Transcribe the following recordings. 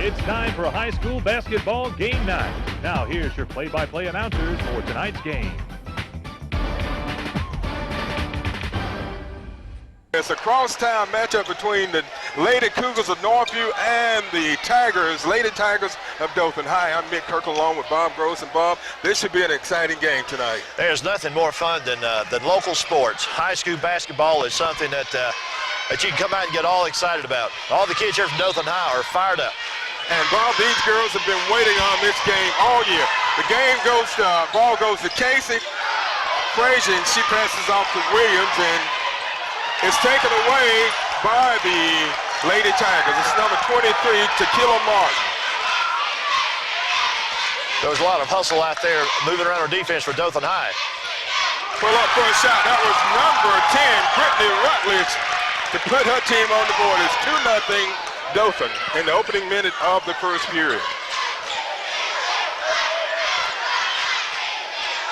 It's time for high school basketball game night. Now here's your play-by-play announcers for tonight's game. It's a crosstown matchup between the Lady Cougars of Northview and the Lady Tigers of Dothan. Hi, I'm Mick Kirk along with Bob Gross. And Bob, this should be an exciting game tonight. There's nothing more fun than local sports. High school basketball is something that you can come out and get all excited about. All the kids here from Dothan High are fired up. And Bob, these girls have been waiting on this game all year. The ball goes to Casey Frazier, and she passes off to Williams, and it's taken away by the Lady Tigers. It's number 23, Tequila Martin. There was a lot of hustle out there moving around our defense for Dothan High. Pull up for a shot. That was number 10, Brittany Rutledge, to put her team on the board. It's 2-0 Dothan in the opening minute of the first period.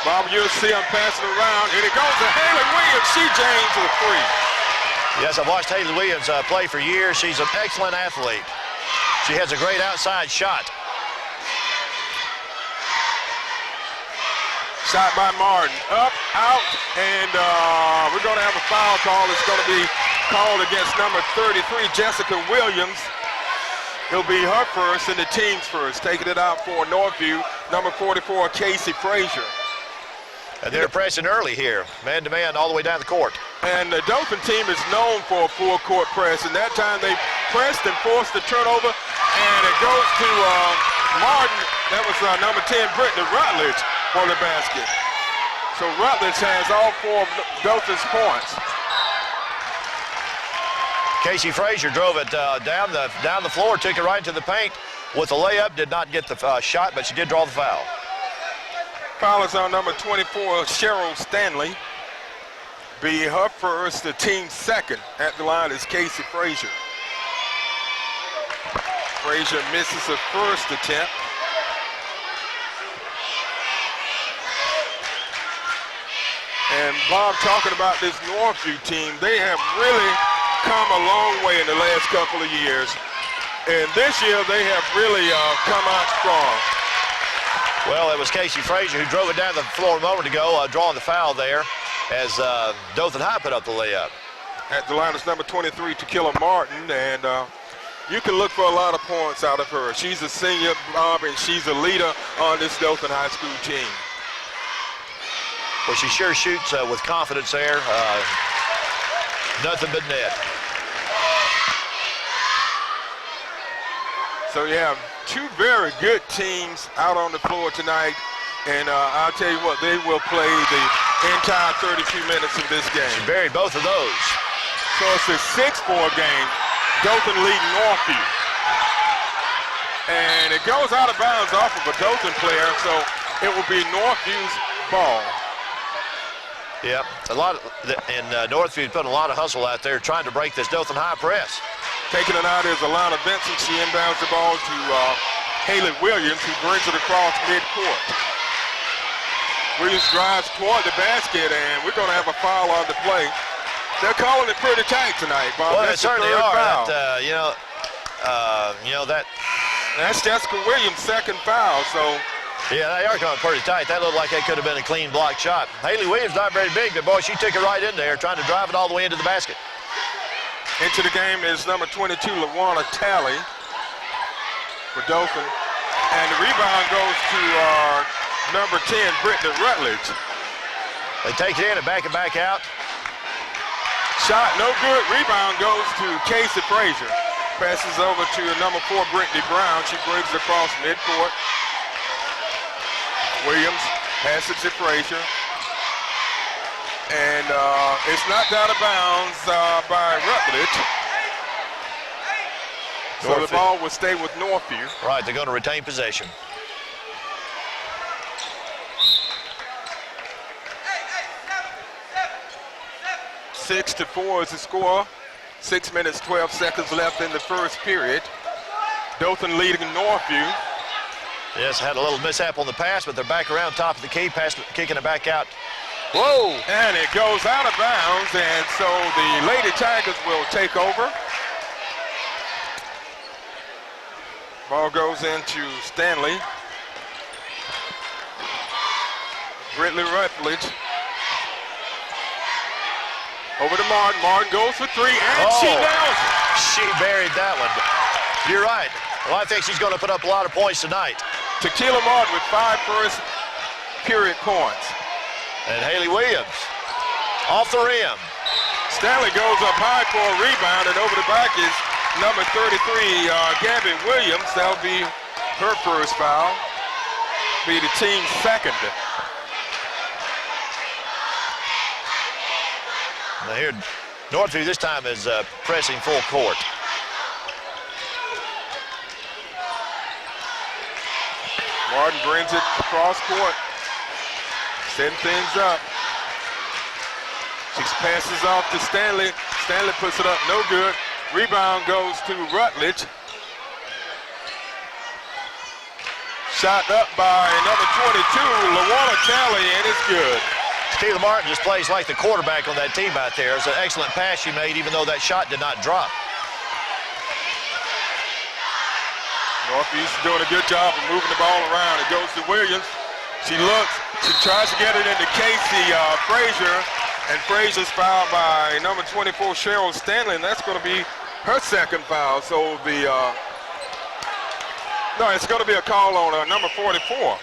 Bob, you'll see I'm passing around, and it goes to Haley Williams. She james with a three. Yes, I've watched Haley Williams play for years. She's an excellent athlete. She has a great outside shot. Shot by Martin. Up, out, and we're going to have a foul call. It's going to be called against number 33, Jessica Williams. It'll be her first and the team's first. Taking it out for Northview, number 44, Casey Frazier. And they're pressing early here, man-to-man all the way down the court. And the Dothan team is known for a full court press, and that time they pressed and forced the turnover, and it goes to Martin. That was number 10, Brittany Rutledge, for the basket. So Rutledge has all four of Dothan's points. Casey Frazier drove it down the floor, took it right into the paint with a layup, did not get the shot, but she did draw the foul. Foul is on number 24, Cheryl Stanley. Be her first, the team's second. At the line is Casey Frazier. Frazier misses her first attempt. And Bob, talking about this Northview team, they have really come a long way in the last couple of years. And this year they have really come out strong. Well, it was Casey Frazier who drove it down the floor a moment ago, drawing the foul there as Dothan High put up the layup. At the line is number 23, Tequila Martin, and you can look for a lot of points out of her. She's a senior, Bob, and she's a leader on this Dothan High School team. Well, she sure shoots with confidence there. Nothing but net. So you have two very good teams out on the floor tonight, and I'll tell you what, they will play the entire 32 minutes of this game. She buried both of those. So it's a 6-4 game, Dothan leading Northview. And it goes out of bounds off of a Dothan player, so it will be Northview's ball. Yeah, Northview put a lot of hustle out there trying to break this Dothan High press. Taking it out is Alana Benson. She inbounds the ball to Haley Williams, who brings it across midcourt. Williams drives toward the basket, and we're going to have a foul on the play. They're calling it pretty tight tonight, Bob. Well, they certainly are. That's Jessica Williams' second foul, so. Yeah, they are coming pretty tight. That looked like that could have been a clean block shot. Haley Williams not very big, but boy, she took it right in there, trying to drive it all the way into the basket. Into the game is number 22, LaWanna Talley for Dothan. And the rebound goes to number 10, Brittany Rutledge. They take it in and back out. Shot no good. Rebound goes to Casey Frazier. Passes over to number 4, Brittany Brown. She brings it across midcourt. Williams passes to Frazier. And it's knocked out of bounds by Rutledge. So the ball will stay with Northview. Right, they're going to retain possession. Six to 4 is the score. 6 minutes, 12 seconds left in the first period. Dothan leading Northview. Yes, had a little mishap on the pass, but they're back around top of the key, kicking it back out. Whoa! And it goes out of bounds, and so the Lady Tigers will take over. Ball goes into Stanley. Brittany Rutledge. Over to Martin. Martin goes for three, and she nails it. She buried that one. You're right. Well, I think she's going to put up a lot of points tonight. Tequila Martin with 5 first period points. And Haley Williams off the rim. Stanley goes up high for a rebound, and over the back is number 33, Gabby Williams. That'll be her first foul. Be the team's second. Now here, Northview this time is pressing full court. Martin brings it across court, setting things up. She passes off to Stanley. Stanley puts it up, no good. Rebound goes to Rutledge. Shot up by number 22, LaWanna Talley, and it's good. Tequila Martin just plays like the quarterback on that team out there. It's an excellent pass she made, even though that shot did not drop. Northeast is doing a good job of moving the ball around. It goes to Williams. She looks. She tries to get it into Casey Frazier, and Frazier's fouled by number 24, Cheryl Stanley, and that's going to be her second foul. So no, it's going to be a call on number 44.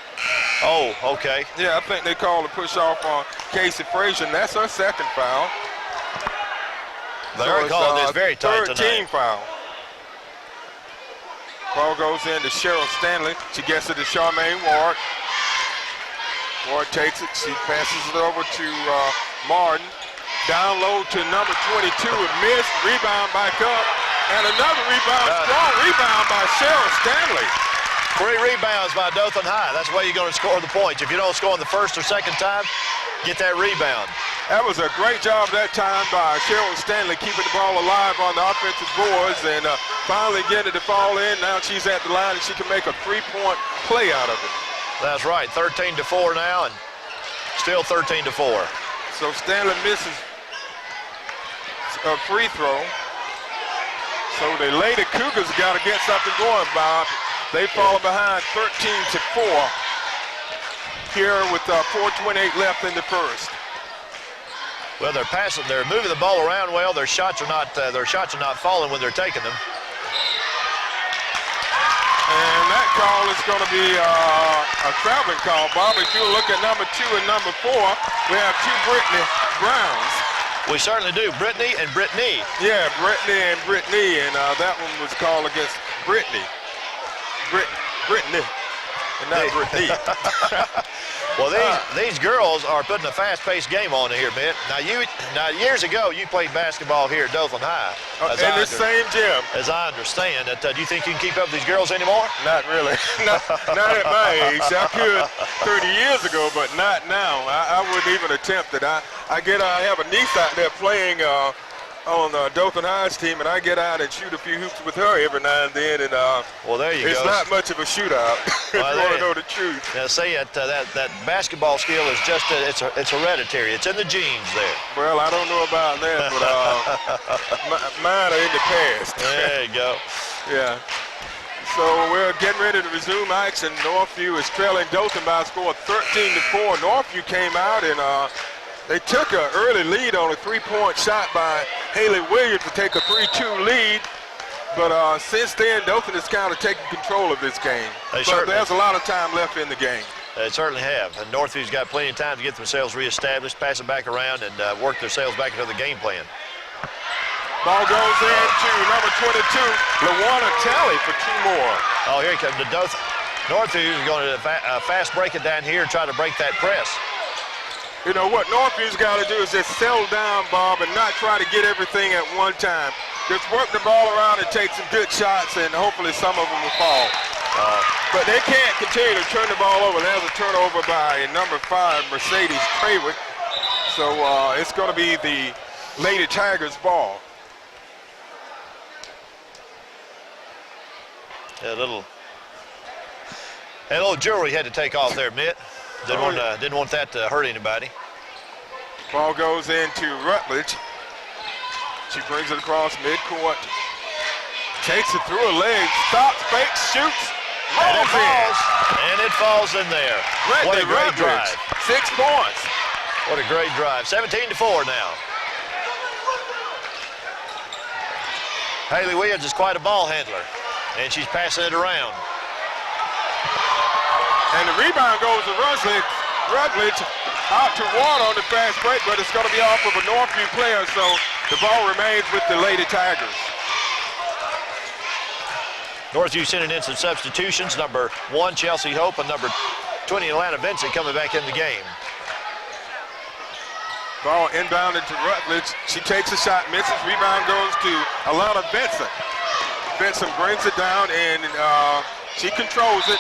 Oh, okay. Yeah, I think they called a push off on Casey Frazier, and that's her second foul. They're calling this very tight third tonight. team foul. Ball goes into Cheryl Stanley. She gets it to Charmaine Ward. Ward takes it. She passes it over to Martin. Down low to number 22. It missed. Rebound back up. And another rebound. Strong rebound by Cheryl Stanley. 3 rebounds by Dothan High. That's the way you're going to score the points. If you don't score on the first or second time, get that rebound. That was a great job that time by Cheryl Stanley, keeping the ball alive on the offensive boards, and finally getting it to fall in. Now she's at the line, and she can make a 3-point play out of it. That's right, 13-4 now, and still 13-4. So Stanley misses a free throw. So the Lady Cougars got to get something going, Bob. They fall behind 13-4 here with 4:28 left in the first. Well, they're passing. They're moving the ball around well. Their shots are not falling when they're taking them. And that call is going to be a traveling call, Bob. If you look at number 2 and number 4, we have 2 Brittany Browns. We certainly do. Brittany and Brittany. Yeah, Brittany and Brittany, and that one was called against Brittany. Brittany, and not Brittany. Well, these girls are putting a fast-paced game on here, man. Now, years ago, you played basketball here at Dothan High. In the same gym. As I understand it. Do you think you can keep up with these girls anymore? Not really. not at my age. I could 30 years ago, but not now. I wouldn't even attempt it. I have a niece out there playing on Dothan High's team, and I get out and shoot a few hoops with her every now and then, and well, there you go. It's not much of a shootout, if you want to know the truth. Now, say it, that basketball skill is just it's hereditary. It's in the genes there. Well, I don't know about that, but mine are in the past. There you go. Yeah. So we're getting ready to resume action. Northview is trailing Dothan by a score of 13-4. Northview came out and they took an early lead on a 3-point shot by Haley Williams to take a 3-2 lead. But since then, Dothan has kind of taken control of this game. But there's a lot of time left in the game. They certainly have. And Northview's got plenty of time to get themselves reestablished, pass it back around, and work themselves back into the game plan. Ball goes into number 22, LaWanna Talley, for 2 more. Oh, here he comes. Northview is going to fast break it down here and try to break that press. You know, what Northview's got to do is just settle down, Bob, and not try to get everything at one time. Just work the ball around and take some good shots, and hopefully some of them will fall. But they can't continue to turn the ball over. There's a turnover by number 5, Mercedes Traywick. So it's going to be the Lady Tigers' ball. Yeah, a little jewelry had to take off there, Mitt. Didn't want that to hurt anybody. Ball goes into Rutledge. She brings it across midcourt. Takes it through her legs, stops, fakes, shoots, And it rolls in. falls. And it falls in there. What a great drive. 6 points. What a great drive. 17-4 now. Haley Williams is quite a ball handler, and she's passing it around. And the rebound goes to Rutledge. Rutledge out to Ward on the fast break, but it's going to be off of a Northview player, so the ball remains with the Lady Tigers. Northview sending in some substitutions. Number 1, Chelsea Hope, and number 20, Atlanta Vincent, coming back in the game. Ball inbounded to Rutledge. She takes a shot, misses. Rebound goes to Alana Vincent. Vincent brings it down, and she controls it,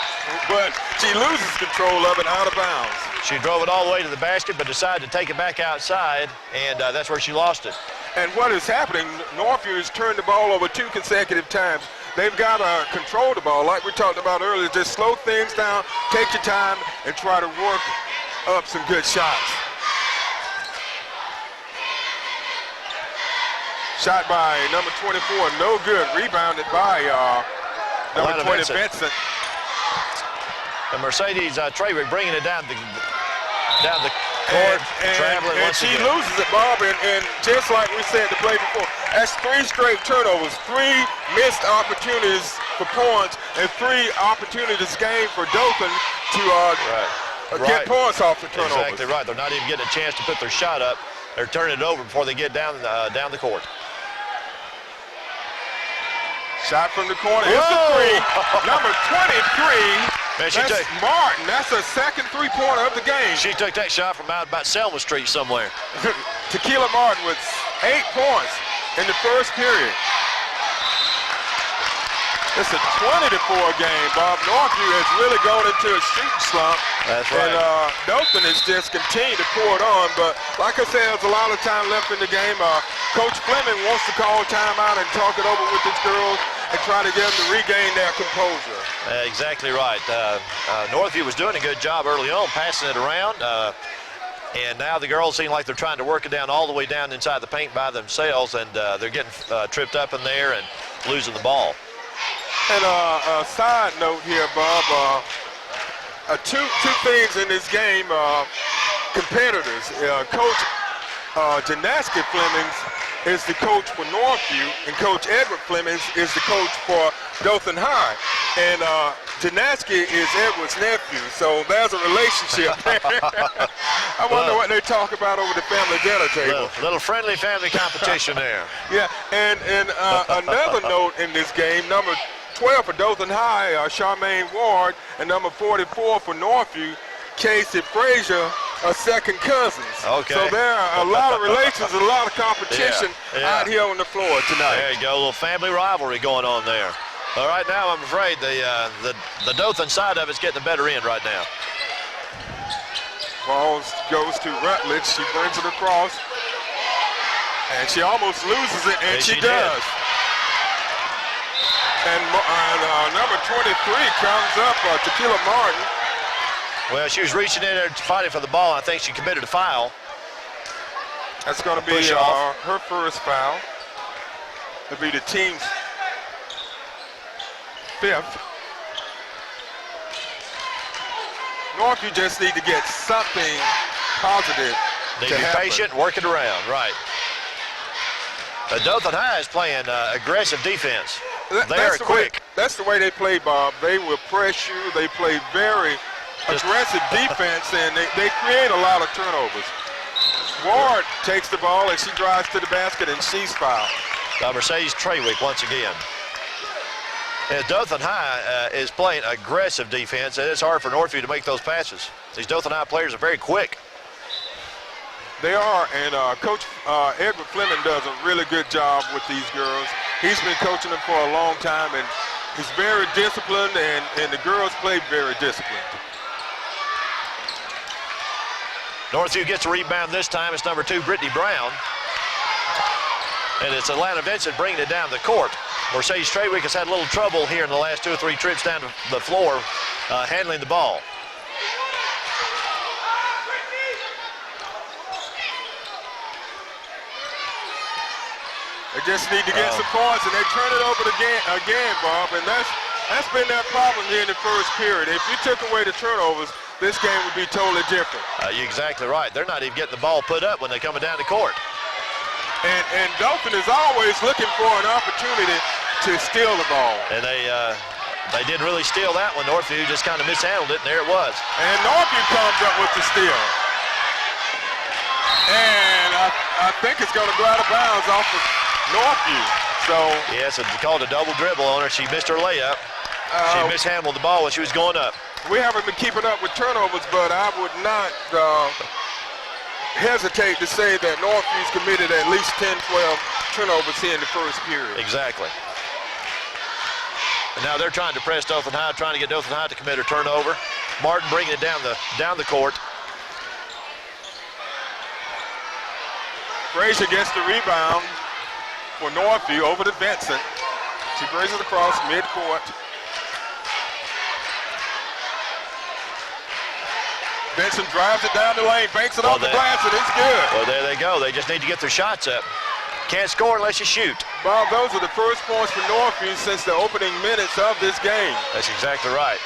but she loses control of it out of bounds. She drove it all the way to the basket, but decided to take it back outside, and that's where she lost it. And what is happening, Northview has turned the ball over 2 consecutive times. They've got to control the ball, like we talked about earlier. Just slow things down, take your time, and try to work up some good shots. Shot by number 24, no good. Rebounded by number 20, Vincent. And Mercedes Trawick bringing it down the court, traveling and once she again. loses it, Bob, and just like we said the play before, that's 3 straight turnovers, 3 missed opportunities for points, and 3 opportunities gained for Dothan to get points off the turnovers. Exactly right. They're not even getting a chance to put their shot up. They're turning it over before they get down the court. Shot from the corner, it's a 3. Number 23. That's Martin. That's her second 3-pointer of the game. She took that shot from out about Selma Street somewhere. Tequila Martin with 8 points in the first period. It's a 20-4 game, Bob. Northview has really gone into a shooting slump. That's right. And Dothan has just continued to pour it on. But like I said, there's a lot of time left in the game. Coach Fleming wants to call timeout and talk it over with his girls and try to get them to regain their composure. Exactly right. Northview was doing a good job early on, passing it around. And now the girls seem like they're trying to work it down all the way down inside the paint by themselves, and they're getting tripped up in there and losing the ball. And a side note here, Bob, two things in this game, competitors. Coach Janaski Flemings is the coach for Northview, and Coach Edward Flemings is the coach for Dothan High. And Janaski is Edward's nephew, so there's a relationship there. I wonder what they talk about over the family dinner table. Little friendly family competition there. Yeah, and another note in this game, number 12 for Dothan High, Charmaine Ward, and number 44 for Northview, Casey Frazier, are second cousins. Okay. So there are a lot of relations, a lot of competition out here on the floor tonight. There you go, a little family rivalry going on there. All right, now I'm afraid the Dothan side of it's getting the better end right now. Ball goes to Rutledge. She brings it across, and she almost loses it, and she does. And number 23 comes up, Tequila Martin. Well, she was reaching in there fighting for the ball. I think she committed a foul. That's going to be her first foul. It'll be the team's 5th. Northview just need to get something positive. Need to be patient, work it around, right. Dothan High is playing aggressive defense. They're quick. That's the way they play, Bob. They will press you. They play very aggressive defense, and they create a lot of turnovers. Ward takes the ball, and she drives to the basket, and she's fouled. Mercedes Trawick once again. And Dothan High is playing aggressive defense, and it's hard for Northview to make those passes. These Dothan High players are very quick. They are, and Coach Edward Fleming does a really good job with these girls. He's been coaching them for a long time, and he's very disciplined, and the girls play very disciplined. Northview gets a rebound this time. It's number 2, Brittany Brown. And it's Atlanta Vincent bringing it down the court. Mercedes Trawick has had a little trouble here in the last 2 or 3 trips down to the floor handling the ball. They They just need to get some points, and they turn it over again, Bob, and that's been their problem here in the first period. If you took away the turnovers, this game would be totally different. You're exactly right. They're not even getting the ball put up when they're coming down the court. And Dothan is always looking for an opportunity to steal the ball. And they didn't really steal that one. Northview just kind of mishandled it, and there it was. And Northview comes up with the steal. And I think it's going to go out of bounds off of Northview. So yes, it's called a double dribble on her. She missed her layup. She mishandled the ball when she was going up. We haven't been keeping up with turnovers, but I would not hesitate to say that Northview's committed at least 10, 12 turnovers here in the first period. Exactly. And now they're trying to press Dothan High, trying to get Dothan High to commit a turnover. Martin bringing it down the court. Frazier gets the rebound for Northview over to Vincent. She brings it across midcourt. Vincent drives it down the lane, banks it off the glass, and it's good. Well, there they go. They just need to get their shots up. Can't score unless you shoot. Bob, those are the first points for Northview since the opening minutes of this game. That's exactly right.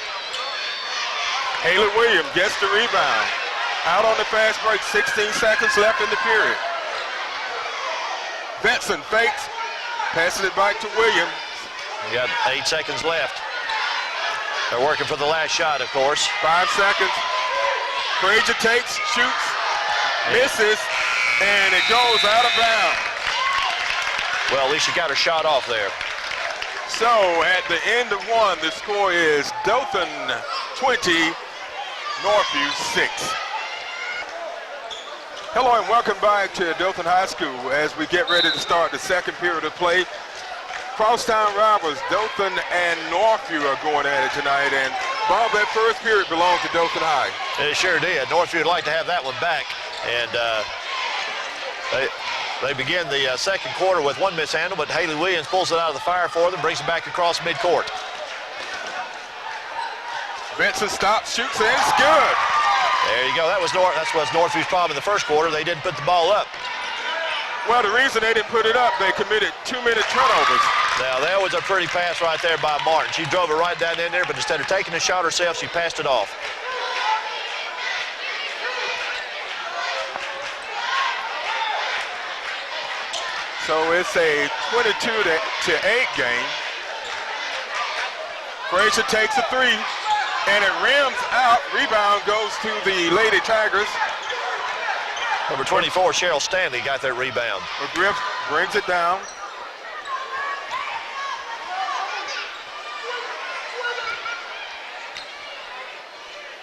Haley Williams gets the rebound. Out on the fast break, 16 seconds left in the period. Vincent fakes, passes it back to Williams. We got 8 seconds left. They're working for the last shot, of course. 5 seconds. Frazier takes, shoots, misses, and it goes out of bounds. Well, at least she got her shot off there. So at the end of one, the score is Dothan 20, Northview 6. Hello and welcome back to Dothan High School as we get ready to start the second period of play. Crosstown rivals Dothan and Northview are going at it tonight, and Bob, that first period belonged to Dothan High. It sure did. Northview would like to have that one back, and they begin the second quarter with one mishandle, but Haley Williams pulls it out of the fire for them, brings it back across midcourt. Vincent stops, shoots, and it's good. There you go. That was Northview's problem in the first quarter. They didn't put the ball up. Well, the reason they didn't put it up, they committed too many turnovers. Now, that was a pretty pass right there by Martin. She drove it right down in there, but instead of taking the shot herself, she passed it off. So it's a 22-8 game. Frazier takes a three, and it rims out. Rebound goes to the Lady Tigers. Number 24, Cheryl Stanley, got that rebound. McGriff brings it down.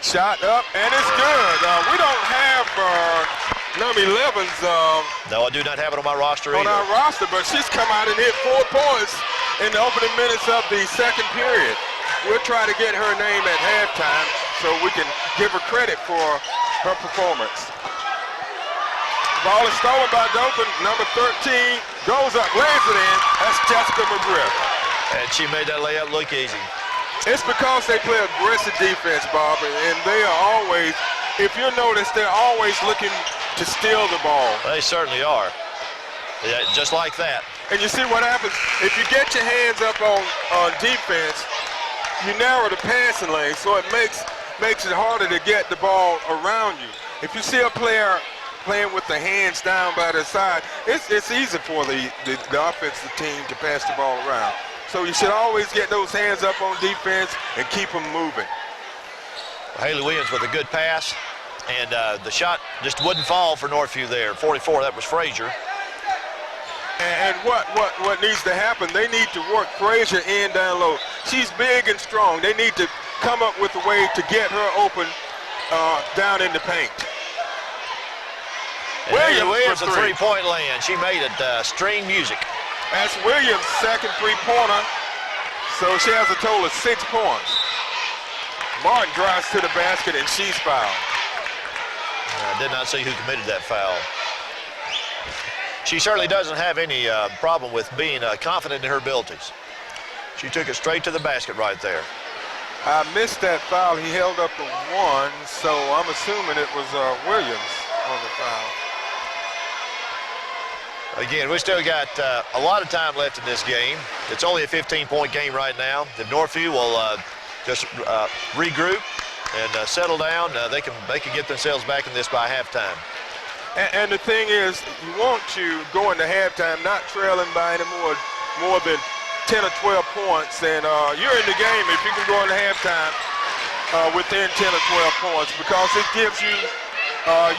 Shot up, and it's good. We don't have number 11's. No, I do not have it on my roster on either. our roster, but she's come out and hit 4 points in the opening minutes of the second period. We'll try to get her name at halftime so we can give her credit for her performance. Ball is stolen by Dothan. Number 13 goes up, lays it in. That's Jessica McGriff. And she made that layup look easy. It's because they play aggressive defense, Bob, and they are always, if you notice, they're always looking to steal the ball. They certainly are. Yeah, just like that. And you see what happens, if you get your hands up on defense, you narrow the passing lane, so it makes it harder to get the ball around you. If you see a player playing with the hands down by their side, it's easy for the offensive team to pass the ball around. So you should always get those hands up on defense and keep them moving. Haley Williams with a good pass, and the shot just wouldn't fall for Northview there. 44, that was Frazier. And what needs to happen, they need to work Frazier in down low. She's big and strong. They need to come up with a way to get her open down in the paint. Williams a three-point land. She made it string music. That's Williams' second three-pointer, so she has a total of 6 points. Martin drives to the basket, and she's fouled. I did not see who committed that foul. She certainly doesn't have any problem with being confident in her abilities. She took it straight to the basket right there. I missed that foul. He held up the 1, so I'm assuming it was Williams on the foul. Again, we still got a lot of time left in this game. It's only a 15-point game right now. If Northview will just regroup and settle down, they can get themselves back in this by halftime. And the thing is, you want to go into halftime not trailing by any more than 10 or 12 points, and you're in the game if you can go into halftime within 10 or 12 points, because it gives you,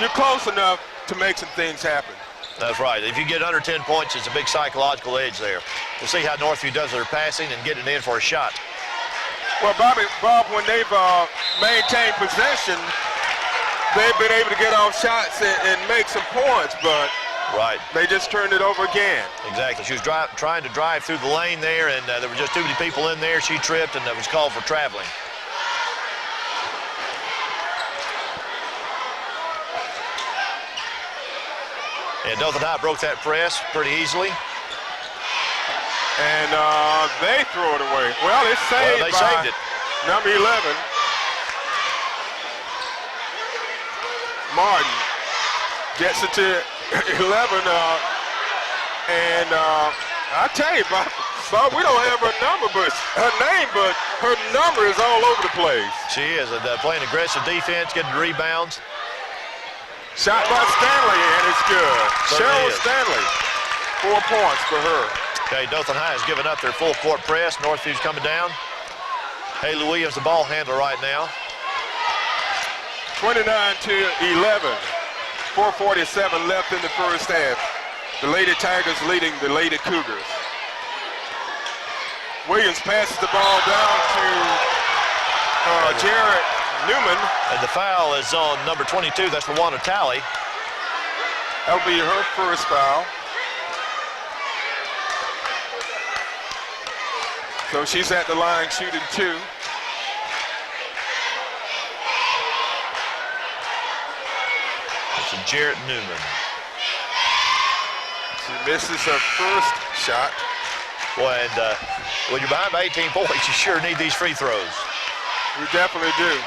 you're close enough to make some things happen. That's right. If you get under 10 points, it's a big psychological edge there. We'll see how Northview does their passing and getting in for a shot. Well, Bob, when they've maintained possession, they've been able to get off shots and make some points, but right, they just turned it over again. Exactly. She was trying to drive through the lane there, and there were just too many people in there. She tripped, and that was called for traveling. And Dothan High broke that press pretty easily. And they throw it away. Well, it's saved Well, they saved it. Number 11. Martin gets it to 11. And I tell you, Bob, we don't have her number, but her name, but her number is all over the place. She is, and playing aggressive defense, getting rebounds. Shot by Stanley, and it's good. Cheryl is. Stanley, 4 points for her. Okay, Dothan High has given up their full court press. Northview's coming down. Haley Williams, the ball handler right now. 29-11. 4:47 left in the first half. The Lady Tigers leading the Lady Cougars. Williams passes the ball down to Jarrett Newman. And the foul is on number 22. That's Rwanda Talley. That'll be her first foul. So she's at the line shooting 2. It's Jarrett Newman. She misses her first shot. Boy, and when you're behind by 18 points, you sure need these free throws. We definitely do.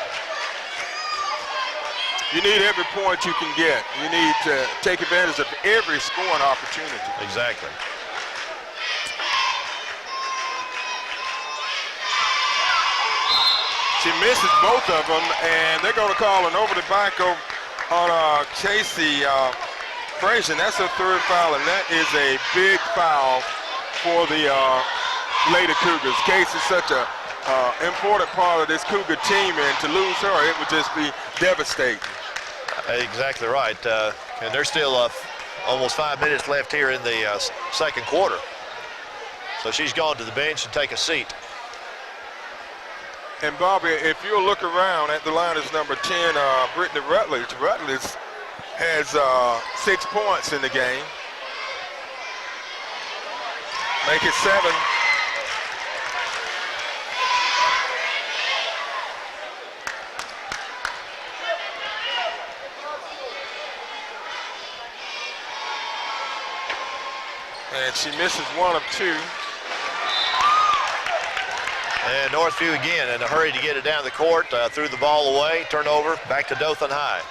You need every point you can get. You need to take advantage of every scoring opportunity. Exactly. She misses both of them, and they're going to call an over the back on Casey Frazier. That's her third foul, and that is a big foul for the Lady Cougars. Casey's such a important part of this Cougar team, and to lose her, it would just be devastating. Exactly right. And there's still almost 5 minutes left here in the second quarter. So she's gone to the bench and take a seat. And Bobby, if you'll look around at the line is number 10, Brittany Rutledge. Rutledge has 6 points in the game. Make it 7. And she misses 1 of 2. And Northview again in a hurry to get it down the court, threw the ball away, turnover, back to Dothan High.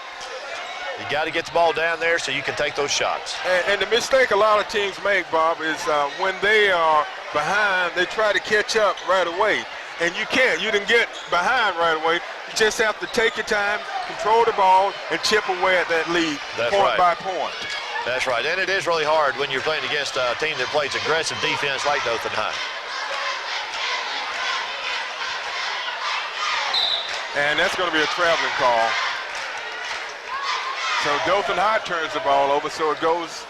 You got to get the ball down there so you can take those shots. And the mistake a lot of teams make, Bob, is when they are behind, they try to catch up right away. And you can't. You didn't get behind right away. You just have to take your time, control the ball, and chip away at that lead point by point. That's right. And it is really hard when you're playing against a team that plays aggressive defense like Dothan High. And that's going to be a traveling call. So Dothan High turns the ball over, so it goes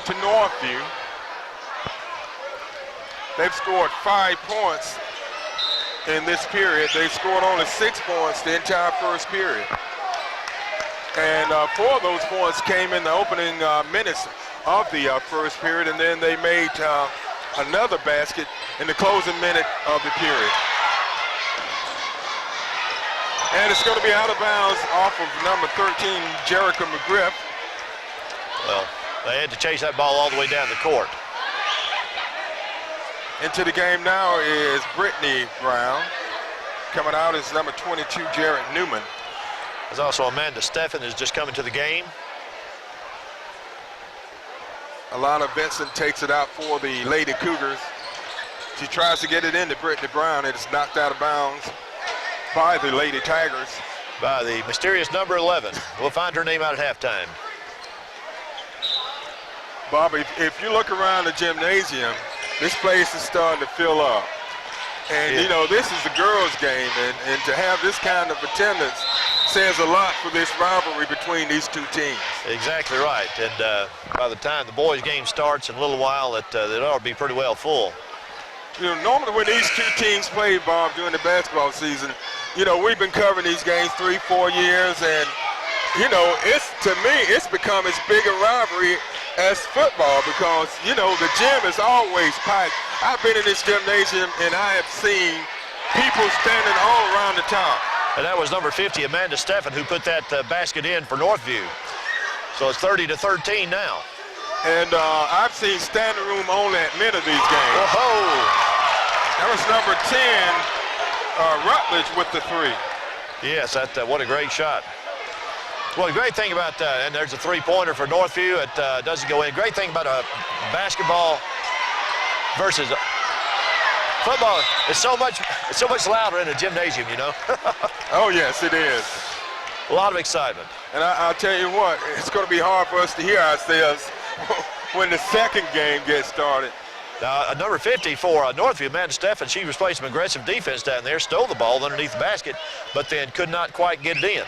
to Northview. They've scored 5 points in this period. They scored only 6 points the entire first period. And 4 of those points came in the opening minutes of the first period, and then they made another basket in the closing minute of the period. And it's going to be out of bounds off of number 13, Jerica McGriff. Well, they had to chase that ball all the way down the court. Into the game now is Brittany Brown. Coming out is number 22, Jarrett Newman. There's also Amanda Steffen who's just coming to the game. Alana Vincent takes it out for the Lady Cougars. She tries to get it into Brittany Brown. It is knocked out of bounds by the Lady Tigers. By the mysterious number 11. We'll find her name out at halftime. Bobby, if you look around the gymnasium, this place is starting to fill up. And, you know, this is the girls' game, and to have this kind of attendance says a lot for this rivalry between these two teams. Exactly right. And by the time the boys' game starts in a little while, it ought to be pretty well full. You know, normally when these two teams play, Bob, during the basketball season, you know, we've been covering these games 3-4 years, and, you know, to me, it's become as big a rivalry as football because, you know, the gym is always packed. I've been in this gymnasium, and I have seen people standing all around the top. And that was number 50, Amanda Steffen, who put that basket in for Northview. So it's 30-13 now. And I've seen standing room only at many of these games. Whoa! That was number 10, Rutledge with the 3. Yes, what a great shot. Well, the great thing about, and there's a three-pointer for Northview. It doesn't go in. Great thing about a basketball versus football, it's so much louder in a gymnasium, you know. Oh, yes, it is. A lot of excitement. And I'll tell you what, it's going to be hard for us to hear ourselves when the second game gets started. Now, number 50 for Northview, Amanda Steffen, she was playing some aggressive defense down there, stole the ball underneath the basket, but then could not quite get it in.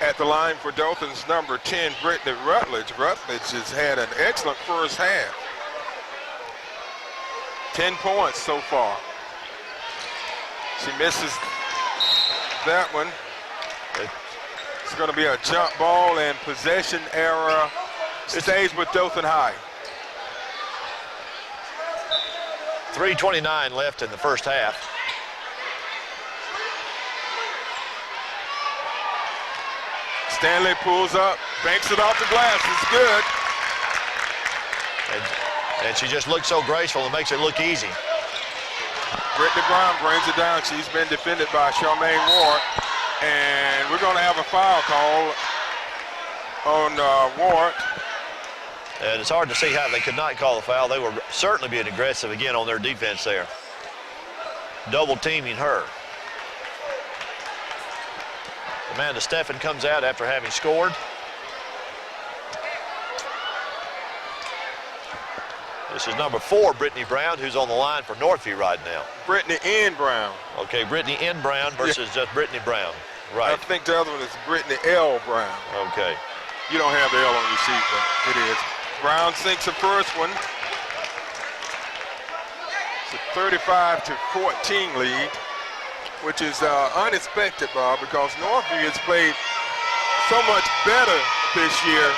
At the line for Dothan's number 10, Brittany Rutledge. Rutledge has had an excellent first half. 10 points so far. She misses that one. It's going to be a jump ball, and possession error stays with Dothan High. 3:29 left in the first half. Stanley pulls up, banks it off the glass. It's good. And she just looks so graceful and makes it look easy. Brittany Brown brings it down. She's been defended by Charmaine Ward. And we're going to have a foul call on Ward. And it's hard to see how they could not call a foul. They were certainly being aggressive again on their defense there. Double teaming her. Amanda Steffen comes out after having scored. This is number 4, Brittany Brown, who's on the line for Northview right now. Brittany N. Brown. Okay, Brittany N. Brown versus just Brittany Brown. Right. I think the other one is Brittany L. Brown. Okay. You don't have the L on your sheet, but it is. Brown sinks the first one. It's a 35-14 lead, which is unexpected, Bob, because Northview has played so much better this year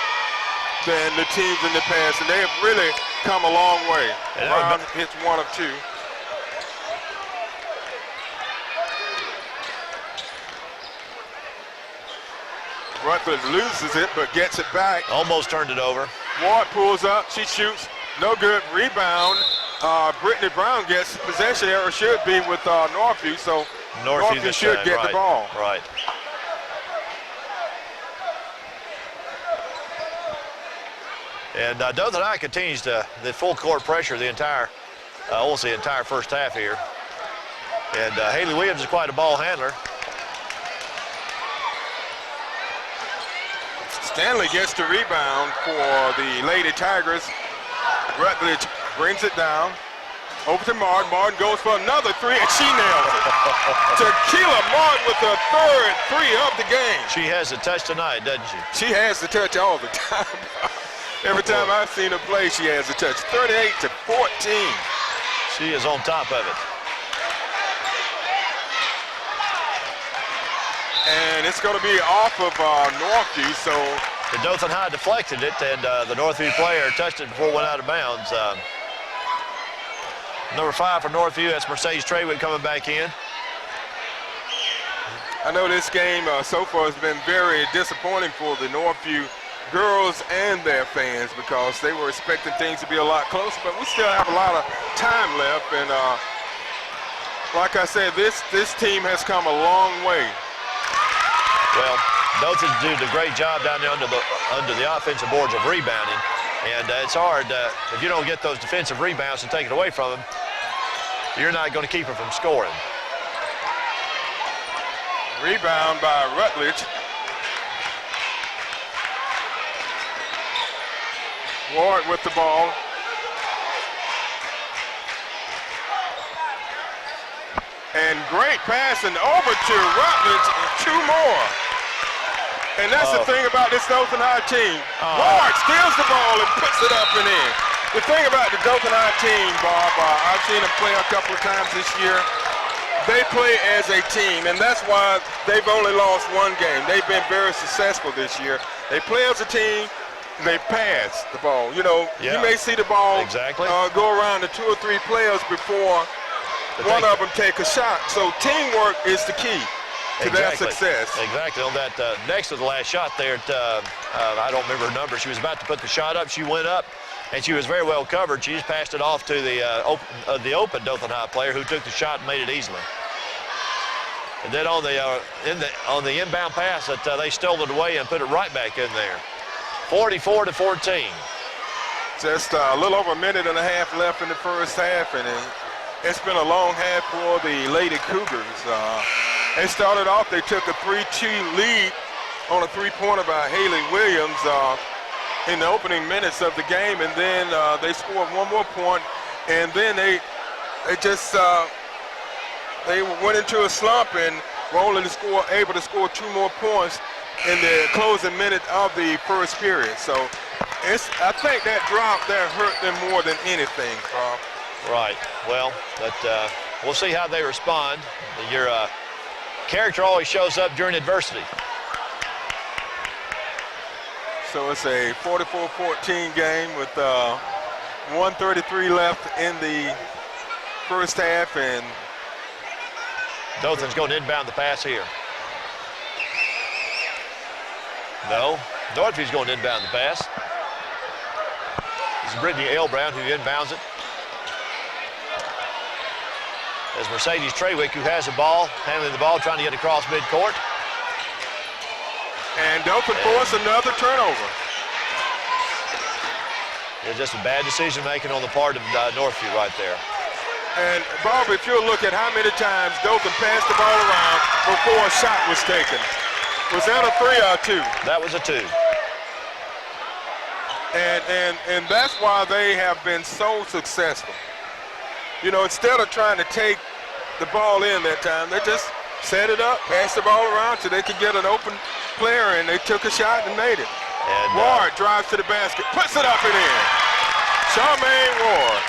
than the teams in the past, and they have really come a long way. Brown hits 1 of 2. Rutledge loses it, but gets it back. Almost turned it over. Ward pulls up, she shoots, no good, rebound. Brittany Brown gets possession error, should be with Northview, so Northview should get the ball. Right. And Dothan High continues the full court pressure the entire, almost the entire first half here. And Haley Williams is quite a ball handler. Stanley gets the rebound for the Lady Tigers. Rutledge brings it down. Over to Martin. Martin goes for another 3, and she nails it. Tequila Martin with the 3rd 3 of the game. She has the touch tonight, doesn't she? She has the touch all the time. Every time I've seen her play, she has the touch. 38-14. She is on top of it. And it's going to be off of Northview, so. The Dothan High deflected it, and the Northview player touched it before it went out of bounds. Number 5 for Northview, that's Mercedes Traywick coming back in. I know this game so far has been very disappointing for the Northview girls and their fans because they were expecting things to be a lot closer, but we still have a lot of time left. And like I said, this team has come a long way. Well, Dothan did a great job down there under the offensive boards of rebounding. And it's hard. If you don't get those defensive rebounds and take it away from them, you're not going to keep them from scoring. Rebound by Rutledge. Ward with the ball. And great passing over to Rutledge, and 2 more. And that's the thing about this Dothan High team. Ward steals the ball and puts it up and in. The thing about the Dothan High team, Bob, I've seen them play a couple of times this year. They play as a team, and that's why they've only lost 1 game. They've been very successful this year. They play as a team. They pass the ball. You know, you may see the ball go around to 2 or 3 players before one of them take a shot. So teamwork is the key to their success. Exactly. On that next to the last shot there, I don't remember her number. She was about to put the shot up. She went up, and she was very well covered. She just passed it off to the open Dothan High player who took the shot and made it easily. And then on the inbound pass, that they stole it away and put it right back in there. 44-14. Just a little over a minute and a half left in the first half, and it's been a long half for the Lady Cougars. They started off, they took a 3-2 lead on a 3-pointer by Haley Williams in the opening minutes of the game, and then they scored 1 more point, and then they went into a slump and were only able to score 2 more points in the closing minute of the first period. So I think that drop there hurt them more than anything, Carl. Right. Well, but we'll see how they respond. Your character always shows up during adversity. So it's a 44-14 game with 1:33 left in the first half, and Dothan's going to inbound the pass here. No, Northview's going to inbound the pass. It's Brittany L. Brown who inbounds it. As Mercedes Trawick, who has the ball, handling the ball, trying to get across midcourt. And Dothan forced another turnover. It's just a bad decision making on the part of Northview right there. And Bob, if you look at how many times Dothan passed the ball around before a shot was taken. Was that a 3 or a 2? That was a 2. And that's why they have been so successful. You know, instead of trying to take the ball in that time, they just set it up, passed the ball around so they could get an open player, and they took a shot and made it. And Ward drives to the basket, puts it up and in. Charmaine Ward.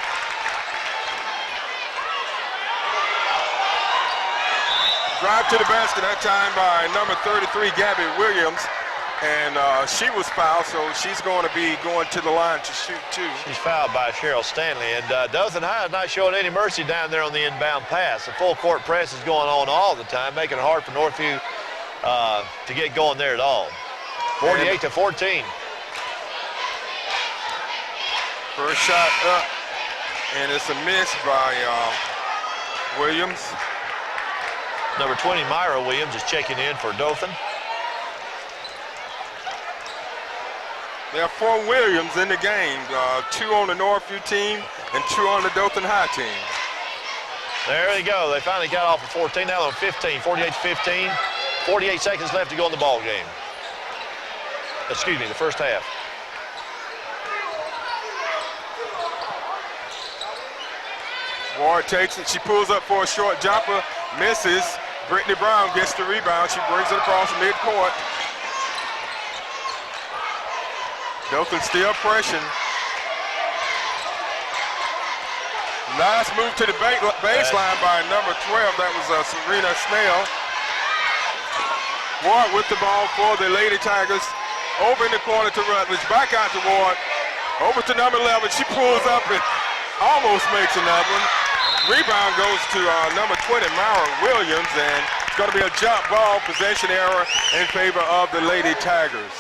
Drive to the basket that time by number 33, Gabby Williams. And she was fouled, so she's going to be going to the line to shoot 2. She's fouled by Cheryl Stanley. And Dothan High is not showing any mercy down there on the inbound pass. The full court press is going on all the time, making it hard for Northview to get going there at all. 48-14. First shot up, and it's a miss by Williams. Number 20, Myra Williams, is checking in for Dothan. There are 4 Williams in the game, 2 on the Northview team and 2 on the Dothan High team. There they go. They finally got off of 14, now on 15, 48-15. 48 seconds left to go in the ball game. Excuse me, the first half. Ward takes it. She pulls up for a short jumper, misses. Brittany Brown gets the rebound. She brings it across midcourt. Dothan still pressing. Nice move to the baseline by number 12. That was Serena Snell. Ward with the ball for the Lady Tigers. Over in the corner to Rutledge. Back out to Ward. Over to number 11. She pulls up and almost makes another one. Rebound goes to number 20, Myra Williams, and it's going to be a jump ball, possession error in favor of the Lady Tigers.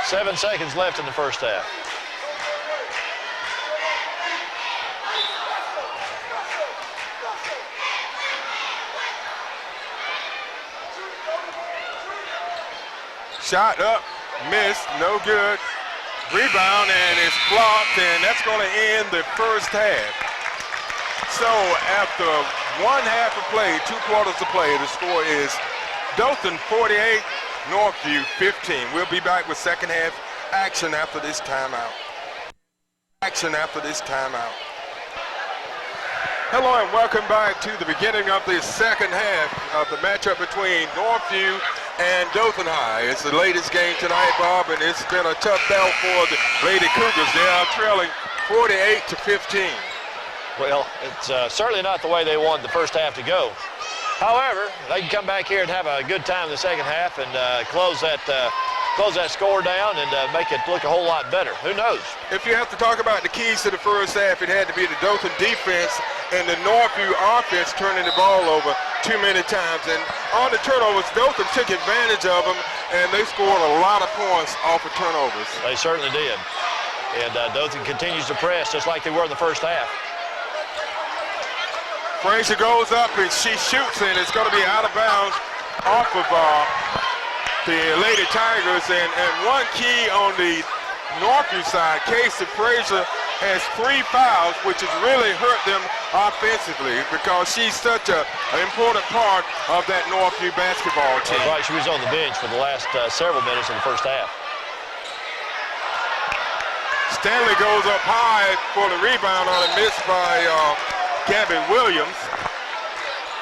7 seconds left in the first half. Shot up, missed, no good. Rebound, and it's blocked, and that's going to end the first half. So after one half of play, 2 quarters of play, the score is Dothan 48, Northview 15. We'll be back with second half action after this timeout. Hello and welcome back to the beginning of the second half of the matchup between Northview and Dothan High. It's the latest game tonight, Bob, and it's been a tough battle for the Lady Cougars. They are trailing 48-15. Well, it's certainly not the way they wanted the first half to go. However, they can come back here and have a good time in the second half and close that score down and make it look a whole lot better. Who knows? If you have to talk about the keys to the first half, it had to be the Dothan defense and the Northview offense turning the ball over too many times. And on the turnovers, Dothan took advantage of them, and they scored a lot of points off of turnovers. They certainly did. And Dothan continues to press just like they were in the first half. Frazier goes up and she shoots, and it's going to be out of bounds off of the Lady Tigers. And one key on the Northview side, Casey Frazier has 3 fouls, which has really hurt them offensively because she's such an important part of that Northview basketball team. That's right, she was on the bench for the last several minutes of the first half. Stanley goes up high for the rebound on a miss by Gabby Williams.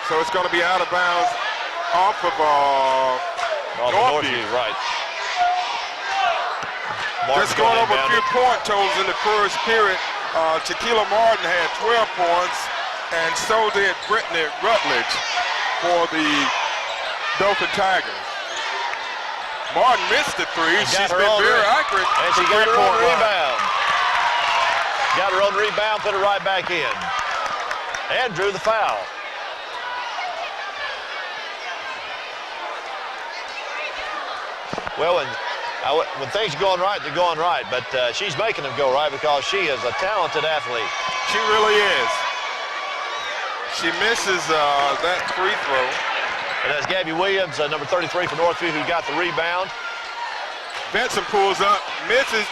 So it's going to be out of bounds off of Northview. Right. Just going over a few point totals in the first period. Tequila Martin had 12 points, and so did Brittany Rutledge for the Dothan Tigers. Martin missed the 3. She's been very accurate. And she got her own rebound. Got her own rebound, put it right back in. And drew the foul. Well, when things are going right, they're going right. But she's making them go right because she is a talented athlete. She really is. She misses that free throw. And that's Gabby Williams, number 33 for Northview, who got the rebound. Benson pulls up, misses.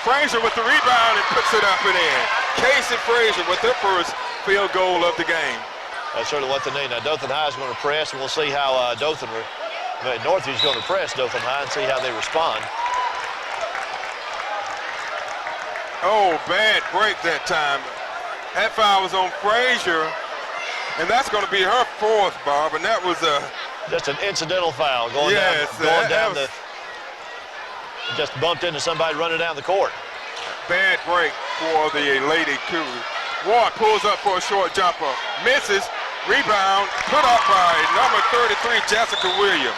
Frazier with the rebound and puts it up and in. Casey Frazier with their first field goal of the game. That's certainly what they need. Now, Dothan High is going to press, and we'll see how Northview is going to press Dothan High and see how they respond. Oh, bad break that time. That foul was on Frazier, and that's going to be her 4th, Bob, and that was just an incidental foul going down just bumped into somebody running down the court. Bad break for the Lady Cougars. Ward pulls up for a short jumper, misses, rebound, put up by number 33, Jessica Williams.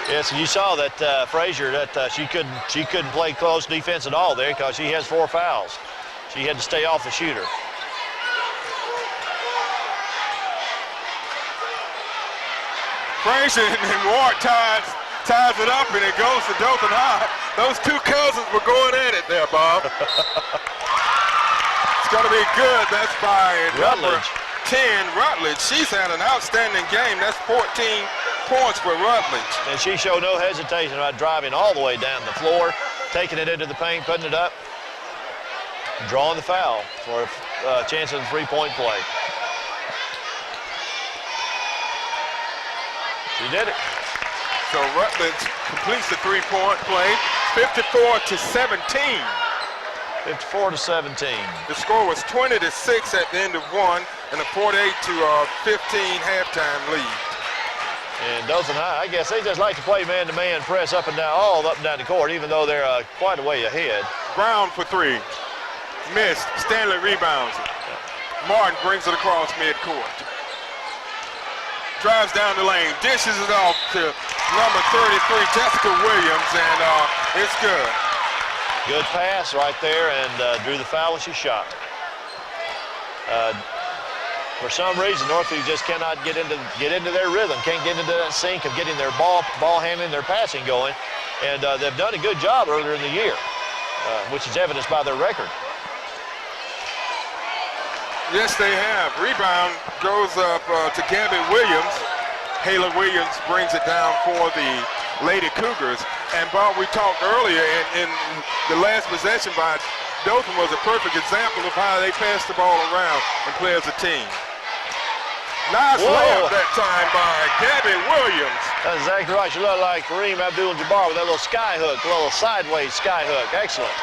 Yes, and you saw that Frazier, that she couldn't play close defense at all there because she has 4 fouls. She had to stay off the shooter. Frazier and Ward ties it up, and it goes to Dothan High. Those 2 cousins were going at it there, Bob. It's going to be good. That's by number 10, Rutledge. She's had an outstanding game. That's 14 points for Rutledge. And she showed no hesitation about driving all the way down the floor, taking it into the paint, putting it up, drawing the foul for a chance of the 3-point play. She did it. So Rutledge completes the 3-point play, 54-17. 54-17. The score was 20-6 at the end of 1 and a 48-15 halftime lead. And Dothan High, I guess they just like to play man-to-man, press up and down, all up and down the court, even though they're quite a way ahead. Brown for 3. Missed. Stanley rebounds it. Martin brings it across midcourt. Drives down the lane, dishes it off to number 33, Jessica Williams, and it's good. Good pass right there, and drew the foul when she shot. For some reason, Northview just cannot get into their rhythm, can't get into that sync of getting their ball handling, their passing going, and they've done a good job earlier in the year, which is evidenced by their record. Yes, they have. Rebound goes up to Gabby Williams. Hayla Williams brings it down for the Lady Cougars. And Bob, we talked earlier in the last possession by Dothan was a perfect example of how they pass the ball around and play as a team. Nice layup that time by Gabby Williams. That's exactly right. She looked like Kareem Abdul-Jabbar with that little sky hook, little sideways sky hook. Excellent.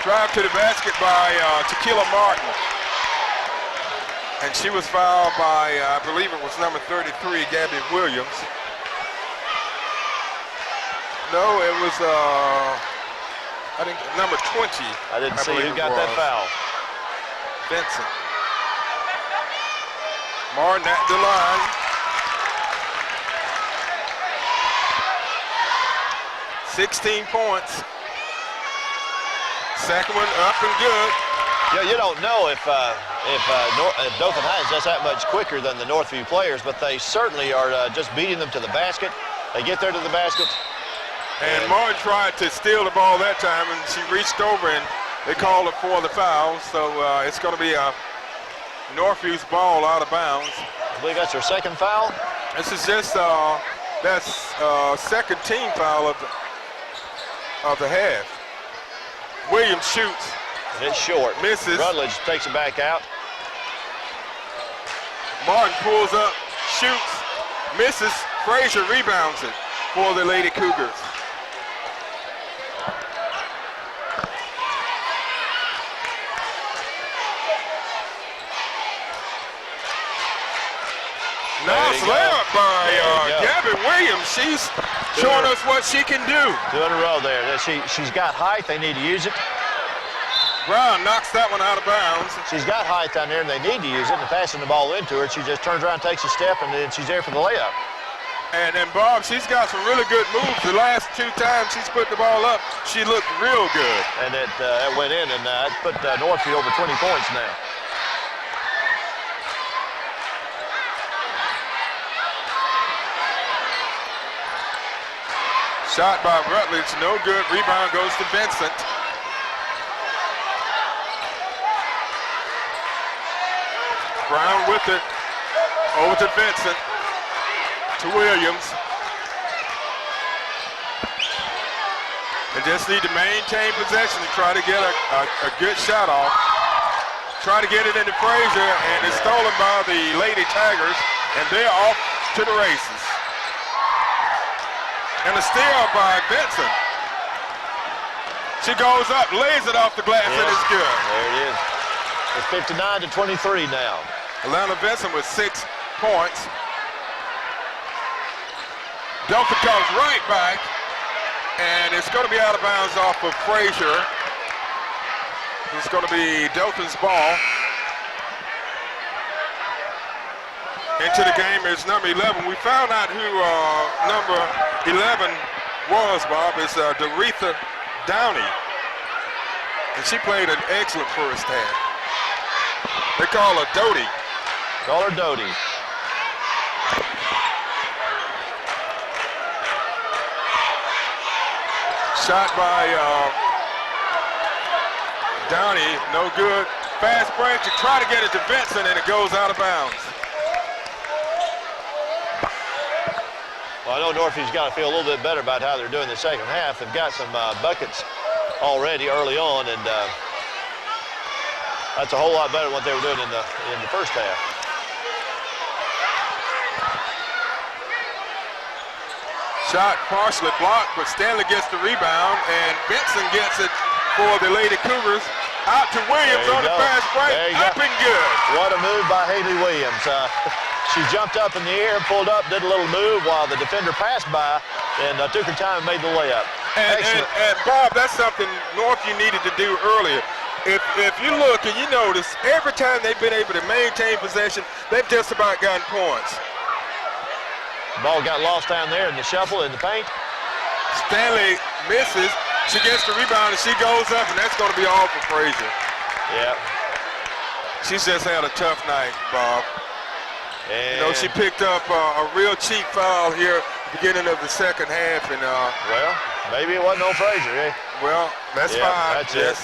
Drive to the basket by Tequila Martin. And she was fouled by, I believe it was number 33, Gabby Williams. No, it was, I think, number 20. I didn't see who got that foul. Benson. Martin at the line. $16 points. Second one up and good. Yeah, you don't know if Dothan High is just that much quicker than the Northview players, but they certainly are just beating them to the basket. They get there to the basket. And Martin tried to steal the ball that time, and she reached over, and they called her for the foul. So it's going to be a Northview's ball out of bounds. I believe that's her second foul. This is just that's second team foul of the half. Williams shoots. And it's short. Misses. Rutledge takes it back out. Martin pulls up, shoots, misses. Frazier rebounds it for the Lady Cougars. Nice layup by Gabby Williams. She's showing us what she can do. 2 in a row there. She's got height. They need to use it. Brown knocks that one out of bounds. She's got height down there, and they need to use it. And passing the ball into her, she just turns around, takes a step, and then she's there for the layup. And Bob, she's got some really good moves. The last 2 times she's put the ball up, she looked real good. And it went in, and it put Northview over 20 points now. Shot by Rutledge, no good. Rebound goes to Vincent. Brown with it, over to Vincent, to Williams. They just need to maintain possession and try to get a good shot off. Try to get it into Frazier, and it's stolen by the Lady Tigers, and they're off to the races. And a steal by Vincent. She goes up, lays it off the glass, and it's good. There it is. It's 59 to 23 now. Alana Vincent with 6 points. Dothan comes right back, and it's going to be out of bounds off of Frazier. It's going to be Dothan's ball. Into the game is number 11. We found out who number 11 was, Bob. It's Doretha Downey. And she played an excellent first half. They call her Doty. Call her Doty. Shot by Downey, no good. Fast break to try to get it to Vincent, and it goes out of bounds. Well, I know Northview's got to feel a little bit better about how they're doing the second half. They've got some buckets already early on, and that's a whole lot better than what they were doing in the first half. Shot partially blocked, but Stanley gets the rebound, and Benson gets it for the Lady Cougars. Out to Williams on the fast break, up and good. What a move by Haley Williams. She jumped up in the air, pulled up, did a little move while the defender passed by, and took her time and made the layup. And Bob, that's something Northview needed to do earlier. If you look and you notice, every time they've been able to maintain possession, they've just about gotten points. Ball got lost down there in the shuffle in the paint. Stanley misses. She gets the rebound and she goes up, and that's going to be all for Frazier. Yeah. She's just had a tough night, Bob. And you know, she picked up a real cheap foul here at the beginning of the second half, and well, maybe it wasn't on Frazier, eh? Well, that's fine. That's it.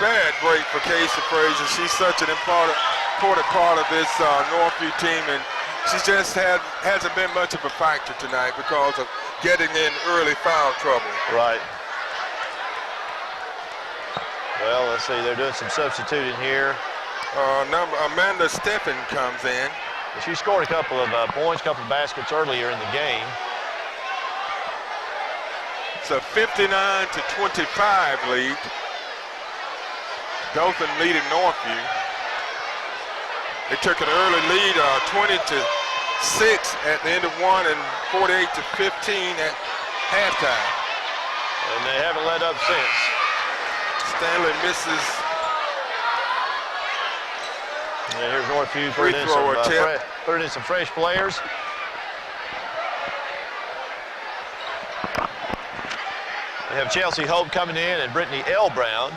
Bad break for Casey Frazier. She's such an important part of this Northview team, and She just hasn't been much of a factor tonight because of getting in early foul trouble. Right. Well, let's see. They're doing some substituting here. Amanda Steffen comes in. She scored a couple of points, a couple of baskets earlier in the game. It's a 59-25 lead. Dothan leading Northview. They took an early lead, 20-6 at the end of one and 48-15 at halftime. And they haven't let up since. Stanley misses. Yeah, here's Northview putting in some fresh players. We have Chelsea Hope coming in and Brittany L. Brown.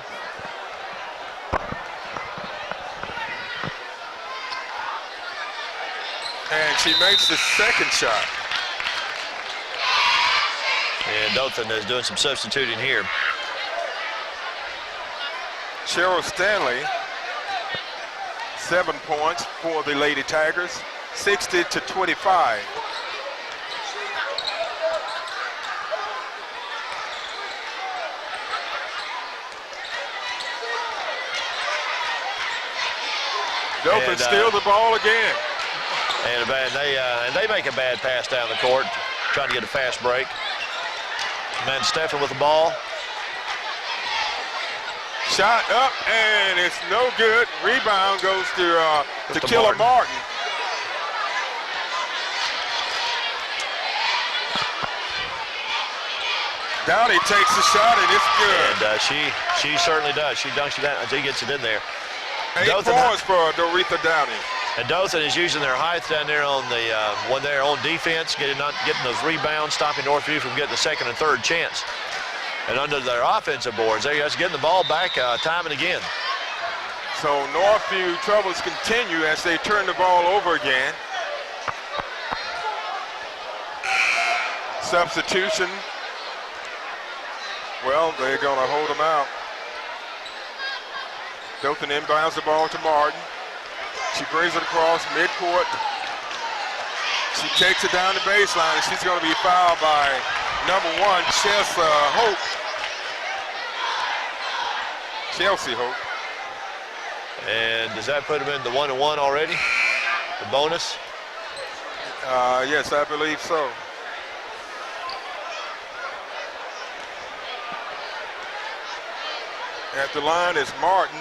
And she makes the second shot. And Dothan is doing some substituting here. Cheryl Stanley, 7 points for the Lady Tigers, 60-25. Dothan steals the ball again. And they make a bad pass down the court, trying to get a fast break. Amanda Steffen with the ball. Shot up, and it's no good. Rebound goes to Killer Martin. Downey takes the shot, and it's good. And she certainly does. She dunks it down. She gets it in there. 8 points for Doretha Downey. And Dothan is using their height down there on the when they're on defense, getting those rebounds, stopping Northview from getting the second and third chance. And under their offensive boards, they're just getting the ball back time and again. So Northview troubles continue as they turn the ball over again. Substitution. Well, they're going to hold them out. Dothan inbounds the ball to Martin. She brings it across midcourt. She takes it down the baseline, and she's going to be fouled by #1, Chelsea Hope. And does that put them in the 1-1 already? The bonus? Yes, I believe so. At the line is Martin.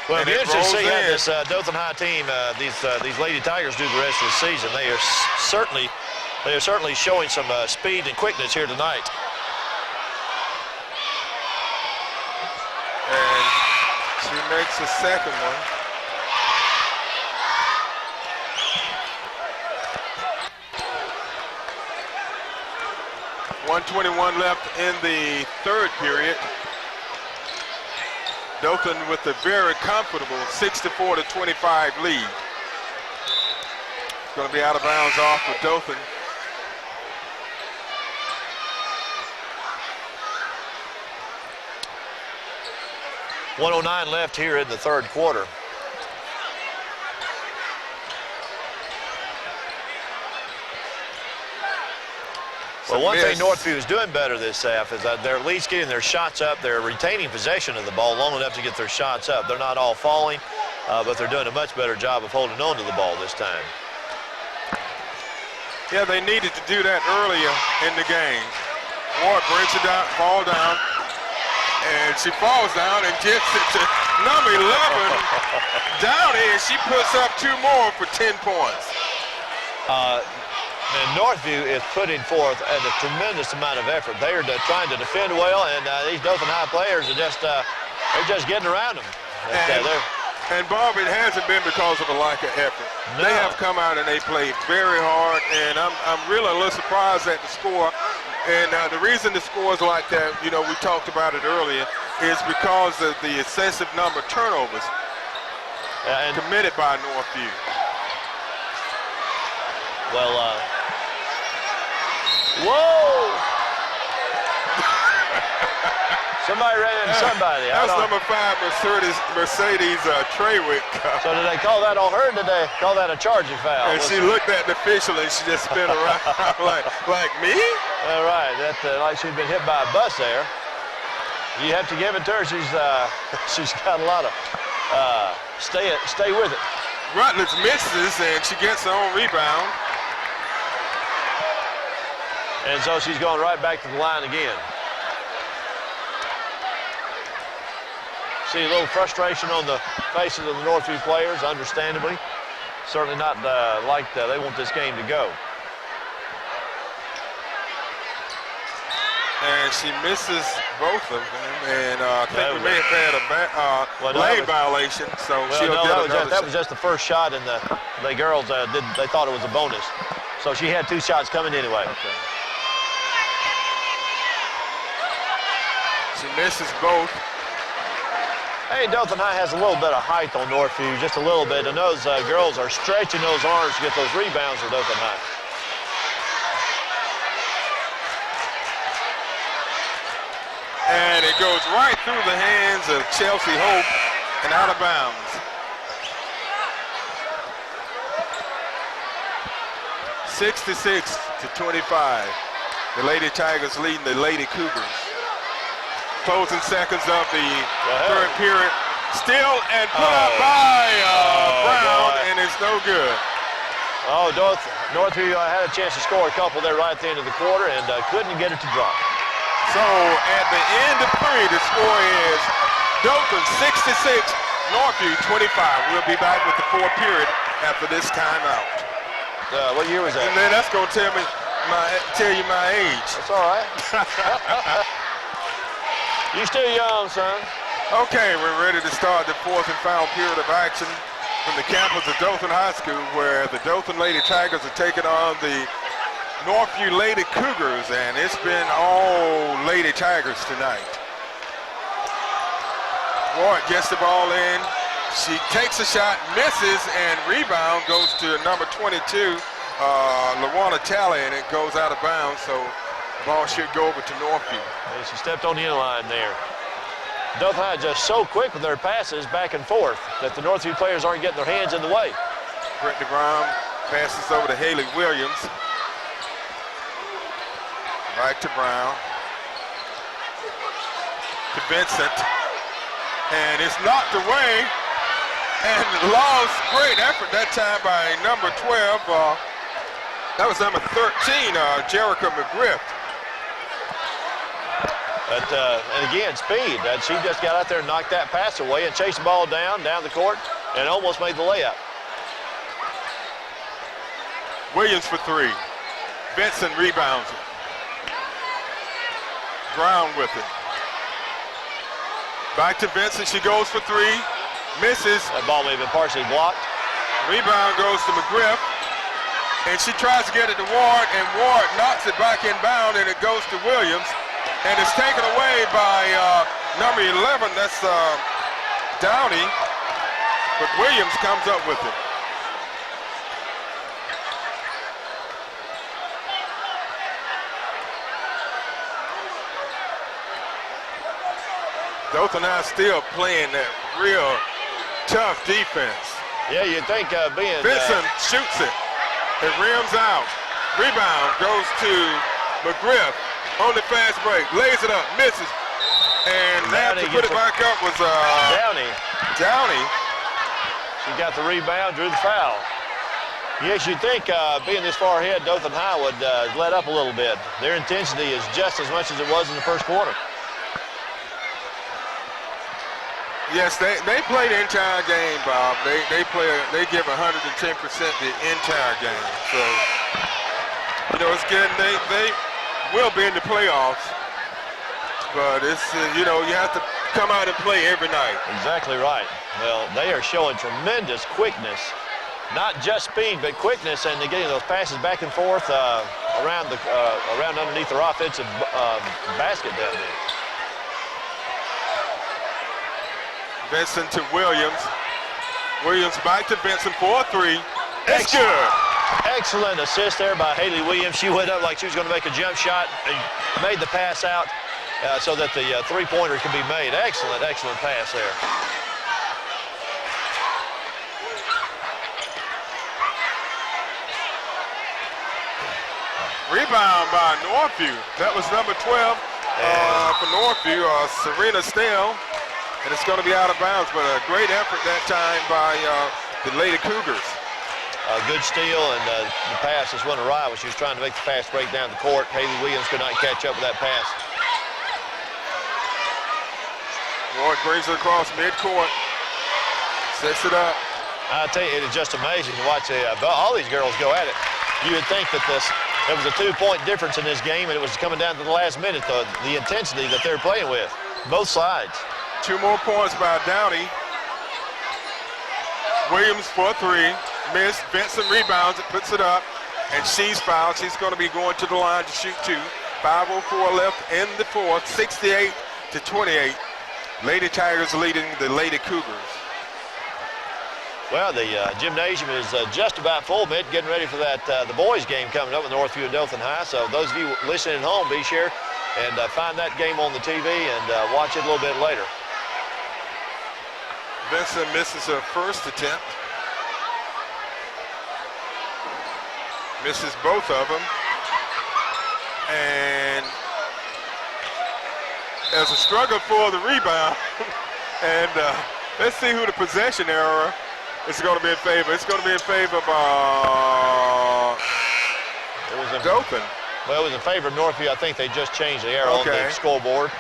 Well, it'll be interesting to see how this Dothan High team, these Lady Tigers, do the rest of the season. They are certainly showing some speed and quickness here tonight. And she makes the second one. .121 left in the third period. Dothan with a very comfortable 64-25 lead. It's going to be out of bounds off for Dothan. .109 left here in the third quarter. Well, one thing Northview is doing better this half is that they're at least getting their shots up. They're retaining possession of the ball long enough to get their shots up. They're not all falling, but they're doing a much better job of holding on to the ball this time. Yeah, they needed to do that earlier in the game. Ward breaks it down, fall down, and she falls down and gets it to #11, Downey, and she puts up 2 more for 10 points. And Northview is putting forth a tremendous amount of effort. They are trying to defend well, and these Dothan High players are they're just getting around them. And Bob, it hasn't been because of a lack of effort. No. They have come out and they played very hard, and I'm really a little surprised at the score. And the reason the score is like that, you know, we talked about it earlier, is because of the excessive number of turnovers committed by Northview. Well, whoa! Somebody ran into somebody. That was number 5, Mercedes Traywick. So did they call that on her? Did they call that a charging foul? And she looked at the official and she just spun around like me? All right, that like she'd been hit by a bus there. You have to give it to her. She's got a lot of stay with it. Rutledge misses and she gets her own rebound. And so she's going right back to the line again. See a little frustration on the faces of the Northview players, understandably. Certainly not like they want this game to go. And she misses both of them, and I think we may have had a lane violation, so she'll get another shot. That was just the first shot, and the girls they thought it was a bonus. So she had 2 shots coming anyway. Okay. She misses both. Hey, Dothan High has a little bit of height on Northview, just a little bit, and those girls are stretching those arms to get those rebounds for Dothan High. And it goes right through the hands of Chelsea Hope and out of bounds. 66-25. The Lady Tigers leading the Lady Cougars. Closing seconds of the third period. Still and put up by Brown, and it's no good. Oh, Northview had a chance to score a couple there right at the end of the quarter and couldn't get it to drop. So at the end of 3, the score is Dothan 66, Northview 25. We'll be back with the 4th period after this timeout. What year was that? And then that's going to tell you my age. That's all right. You still young, son. Okay, we're ready to start the 4th and final period of action from the campus of Dothan High School, where the Dothan Lady Tigers are taking on the Northview Lady Cougars, and it's been all Lady Tigers tonight. Ward gets the ball in. She takes a shot, misses, and rebound goes to number 22, LaWanna Talley, and it goes out of bounds, so the ball should go over to Northview. And she stepped on the inline there. Dothan High just so quick with their passes back and forth that the Northview players aren't getting their hands in the way. Brittany Brown passes over to Haley Williams. Right to Brown. To Vincent. And it's knocked away and lost. Great effort that time by number 12. That was number 13, Jerica McGriff. And again, speed. She just got out there and knocked that pass away and chased the ball down the court and almost made the layup. Williams for 3. Vincent rebounds it. Brown with it. Back to Vincent. She goes for 3. Misses. That ball may have been partially blocked. Rebound goes to McGriff. And she tries to get it to Ward, and Ward knocks it back inbound, and it goes to Williams. And it's taken away by number 11. That's Downey. But Williams comes up with it. Dothan High still playing that real tough defense. Yeah, you'd think being... Vincent shoots it. It rims out. Rebound goes to McGriff on the fast break. Lays it up, misses. And now to put it back up was Downey. Downey. She got the rebound, drew the foul. Yes, you'd think being this far ahead, Dothan High would let up a little bit. Their intensity is just as much as it was in the first quarter. Yes, they play the entire game, Bob. They give 110% the entire game. So, you know, it's good. They will be in the playoffs, but it's you know, you have to come out and play every night. Exactly right. Well, they are showing tremendous quickness, not just speed, but quickness, and they're getting those passes back and forth around underneath their offensive basket down there. Vincent to Williams. Williams back to Vincent for a 3. It's good. Excellent assist there by Haley Williams. She went up like she was going to make a jump shot and made the pass out. so that the three-pointer can be made. Excellent, excellent pass there. Rebound by Northview. That was number 12 for Northview, Serena Snell. And it's going to be out of bounds, but a great effort that time by the Lady Cougars. Good steal, and the pass just went awry when she was trying to make the fast break down the court. Haley Williams could not catch up with that pass. Ward brings it across midcourt. Sets it up. I tell you, it is just amazing to watch all these girls go at it. You would think that there was a 2-point difference in this game, and it was coming down to the last minute, the intensity that they're playing with, both sides. 2 more points by Downey. Williams for 3. Missed. Benson rebounds it, puts it up, and she's fouled. She's going to be going to the line to shoot 2. 5:04 left in the fourth, 68-28. Lady Tigers leading the Lady Cougars. Well, the gymnasium is just about full, Mitt, getting ready for that the boys game coming up with Northview and Dothan High. So those of you listening at home, be sure and find that game on the TV and watch it a little bit later. Benson misses her first attempt. Misses both of them. And there's a struggle for the rebound. And let's see who the possession error is going to be in favor. It's going to be in favor of Dothan. Well, it was in favor of Northview. I think they just changed the arrow on the scoreboard.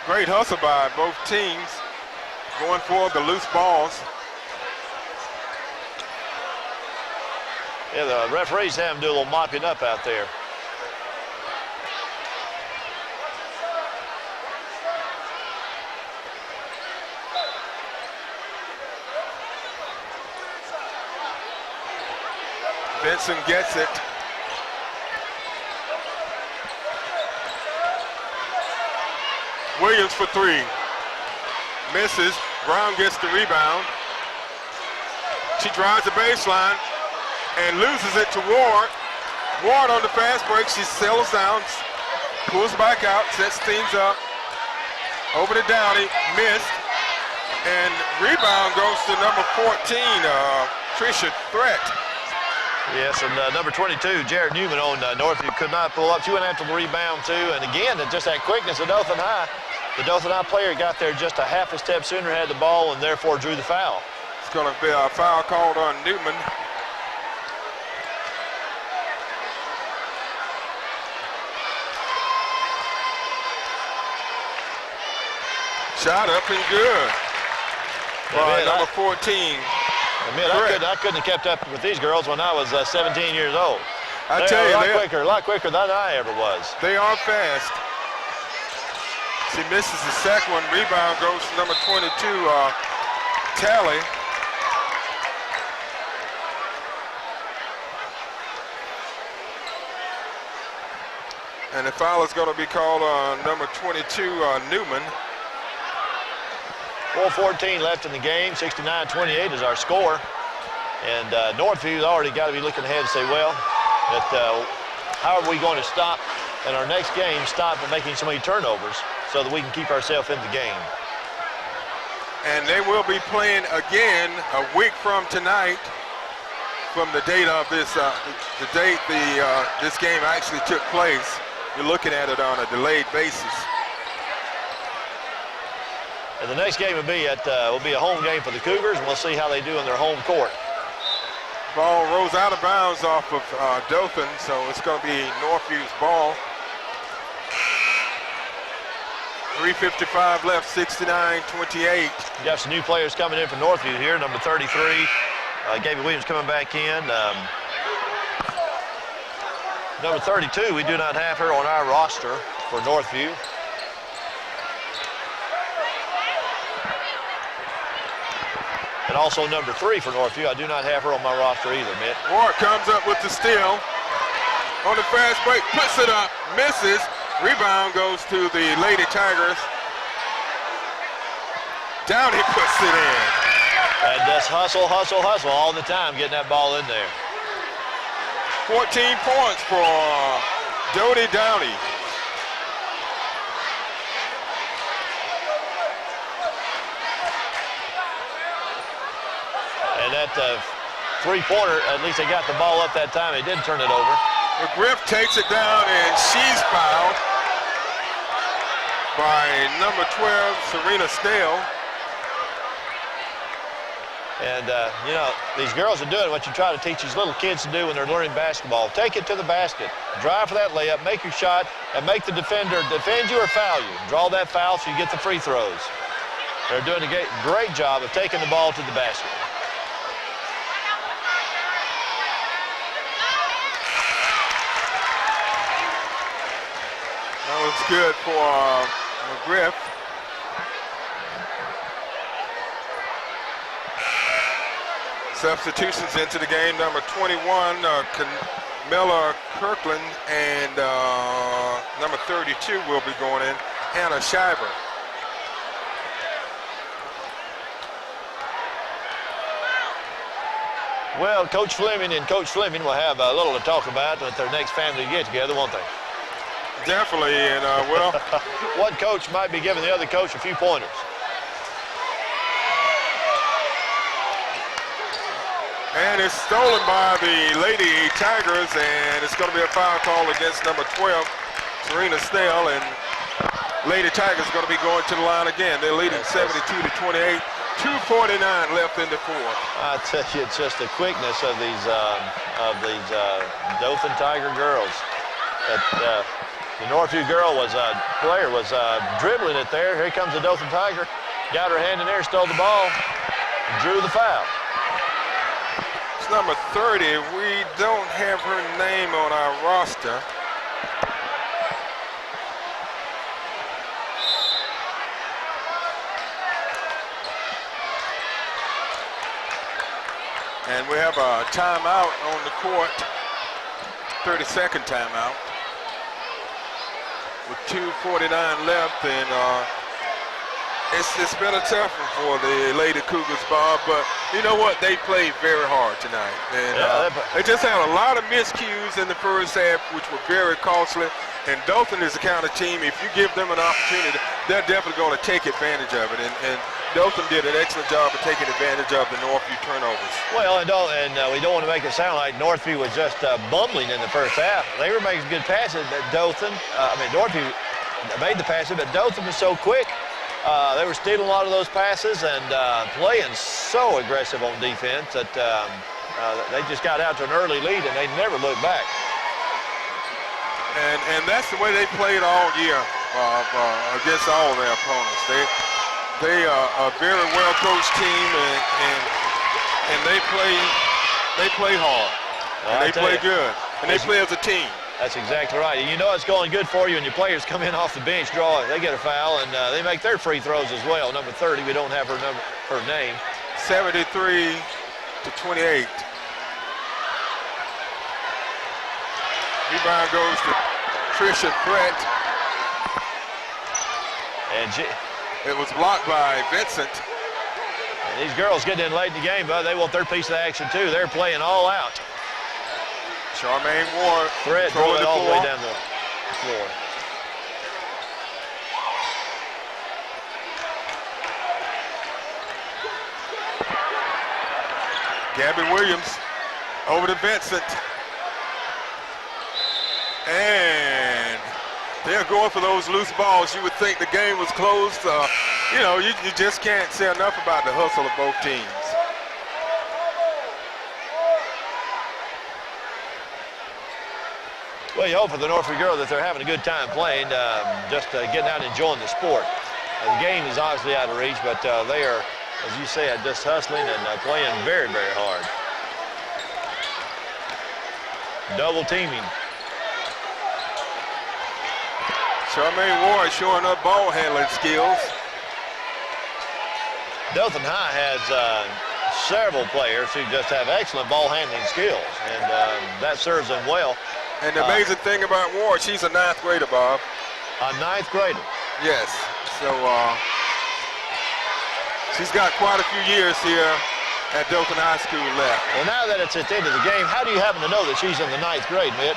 Great hustle by both teams. Going for the loose balls. Yeah, the referees have them do a little mopping up out there. Benson gets it. Williams for 3. Misses. Brown gets the rebound. She drives the baseline and loses it to Ward. Ward on the fast break. She settles down, pulls back out, sets things up. Over to Downey. Missed. And rebound goes to number 14, Tricia Threat. Yes, and number 22, Jared Newman on Northview could not pull up. She went after the rebound, too. And again, just that quickness of Dothan High. The Dothan High player got there just a half a step sooner, had the ball, and therefore drew the foul. It's going to be a foul called on Newman. Shot up and good. By number 14. I couldn't have kept up with these girls when I was 17 years old. I tell you, a lot quicker than I ever was. They are fast. She misses the second one. Rebound goes to number 22, Tally. And the foul is going to be called on number 22, Newman. 4:14 left in the game. 69-28 is our score. And Northview's already got to be looking ahead and say, well, how are we going to stop in our next game, stop from making so many turnovers so that we can keep ourselves in the game. And they will be playing again a week from tonight, from the date of this, this game actually took place. You're looking at it on a delayed basis. And the next game will be a home game for the Cougars, and we'll see how they do in their home court. Ball rolls out of bounds off of Dothan, so it's going to be Northview's ball. 3:55 left, 69-28. You got some new players coming in for Northview here. Number 33, Gabby Williams coming back in. Number 32, we do not have her on our roster for Northview. And also number 3 for Northview. I do not have her on my roster either, Mitt. Ward comes up with the steal. On the fast break, puts it up, misses. Rebound goes to the Lady Tigers. Downey puts it in. And just hustle, hustle, hustle all the time, getting that ball in there. 14 points for Dodie Downey. the three-pointer. At least they got the ball up that time. They didn't turn it over. McGriff takes it down, and she's fouled by number 12, Serena Snell. And, you know, these girls are doing what you try to teach these little kids to do when they're learning basketball. Take it to the basket. Drive for that layup, make your shot, and make the defender defend you or foul you. Draw that foul so you get the free throws. They're doing a great job of taking the ball to the basket. That was good for McGriff. Substitutions into the game. Number 21, Camilla Kirkland, and number 32 will be going in, Hannah Shiver. Well, Coach Fleming and Coach Fleming will have a little to talk about at their next family get-together, won't they? Definitely, and well. One coach might be giving the other coach a few pointers. And it's stolen by the Lady Tigers, and it's going to be a foul call against number 12, Serena Snell, and Lady Tigers going to be going to the line again. They're leading 72-28, 2:49 left in the fourth. I tell you, it's just the quickness of these Dothan Tiger girls. The Northview girl was dribbling it there. Here comes the Dothan Tiger. Got her hand in there, stole the ball, drew the foul. It's number 30. We don't have her name on our roster. And we have a timeout on the court, 30-second timeout, with 2:49 left, and it's been a tough one for the Lady Cougars, Bob, but you know what? They played very hard tonight. And they just had a lot of miscues in the first half, which were very costly. And Dothan is the kind of team, if you give them an opportunity, they're definitely going to take advantage of it. And Dothan did an excellent job of taking advantage of the Northview turnovers. Well, and we don't want to make it sound like Northview was just bumbling in the first half. They were making good passes, but Northview made the passes, but Dothan was so quick. They were stealing a lot of those passes and playing so aggressive on defense that they just got out to an early lead and they never looked back. And that's the way they played all year against all of their opponents. They are a very well-coached team, and they play hard, and they play good, and they play as a team. That's exactly right. And you know it's going good for you when your players come in off the bench, they get a foul, and they make their free throws as well. Number 30, we don't have her name. 73-28. Rebound goes to Tricia Brett. And it was blocked by Vincent. And these girls getting in late in the game, but they want their piece of the action too. They're playing all out. Charmaine Ward thread all the way down the floor. Gabby Williams over to Vincent. And they're going for those loose balls. You would think the game was closed. You just can't say enough about the hustle of both teams. Well, you hope for the Northview girls that they're having a good time playing, getting out and enjoying the sport. The game is obviously out of reach, but they are, as you said, just hustling and playing very, very hard. Double teaming. Charmaine Ward showing up ball handling skills. Dothan High has several players who just have excellent ball handling skills, and that serves them well. And the amazing thing about Ward, she's a 9th grader, Bob. A 9th grader? Yes. So she's got quite a few years here at Dothan High School left. Well, now that it's at the end of the game, how do you happen to know that she's in the 9th grade, Mitt?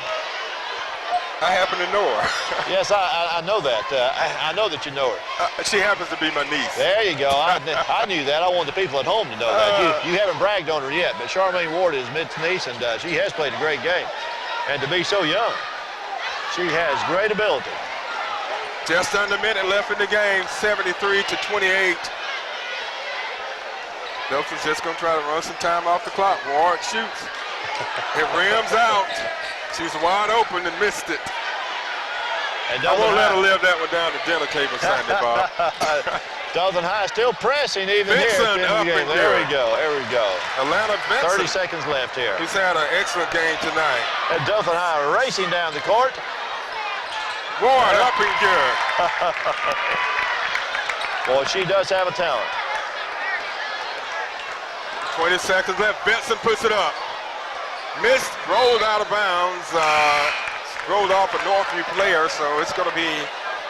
I happen to know her. Yes, I know that. I know that you know her. She happens to be my niece. There you go. I knew that. I want the people at home to know that. You haven't bragged on her yet, but Charmaine Ward is Mitt's niece, and she has played a great game. And to be so young, she has great ability. Just under a minute left in the game, 73-28. Dothan's just going to try to run some time off the clock. Ward shoots. It rims out. She's wide open and missed it. And I won't let her live that one down the dinner table Sunday, Bob. Dothan High still pressing even here at the end of the game. There we go. There we go. Atlanta Benson. 30 seconds left here. He's had an excellent game tonight. And Dothan High racing down the court. Ward up and good. Boy, she does have a talent. 20 seconds left. Benson puts it up. Missed, rolled out of bounds. Rolled off a Northview player, so it's going to be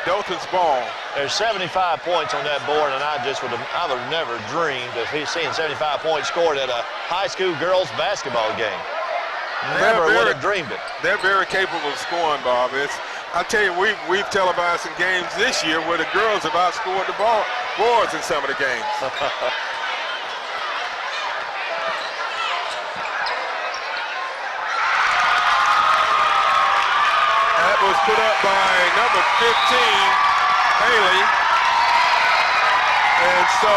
Dothan's ball. There's 75 points on that board, and I would have never dreamed of seeing 75 points scored at a high school girls basketball game. Never would have dreamed it. They're very capable of scoring, Bob. I tell you, we've televised some games this year where the girls have outscored the boards in some of the games. That was put up by number 15, Haley. And so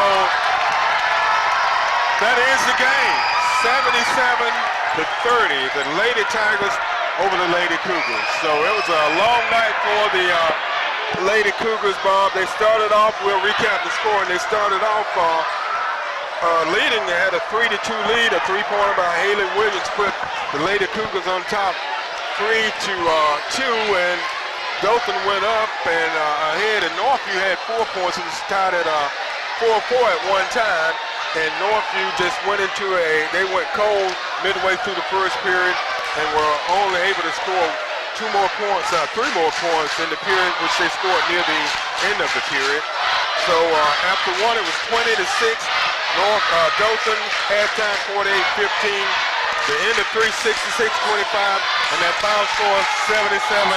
that is the game, 77-30, the Lady Tigers over the Lady Cougars. So it was a long night for the Lady Cougars, Bob. They started off, we'll recap the score, and they started off leading. They had a 3-2 lead, a three-pointer by Haley Williams put the Lady Cougars on top 3-2, and Dothan went up and ahead, and Northview had 4 points. It was tied at 4-4 at one time, and Northview just went into they went cold midway through the first period and were only able to score 3 more points in the period, which they scored near the end of the period. So after one, it was 20-6. Dothan, halftime 48-15. The end of 3, 66-25, and that foul score 77-30.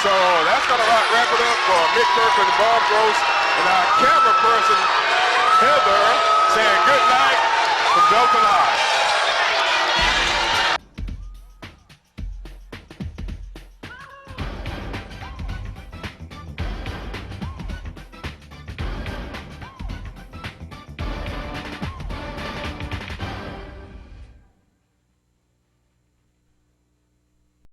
So that's going to wrap it up for Mick Kirkland and Bob Gross, and our camera person, Heather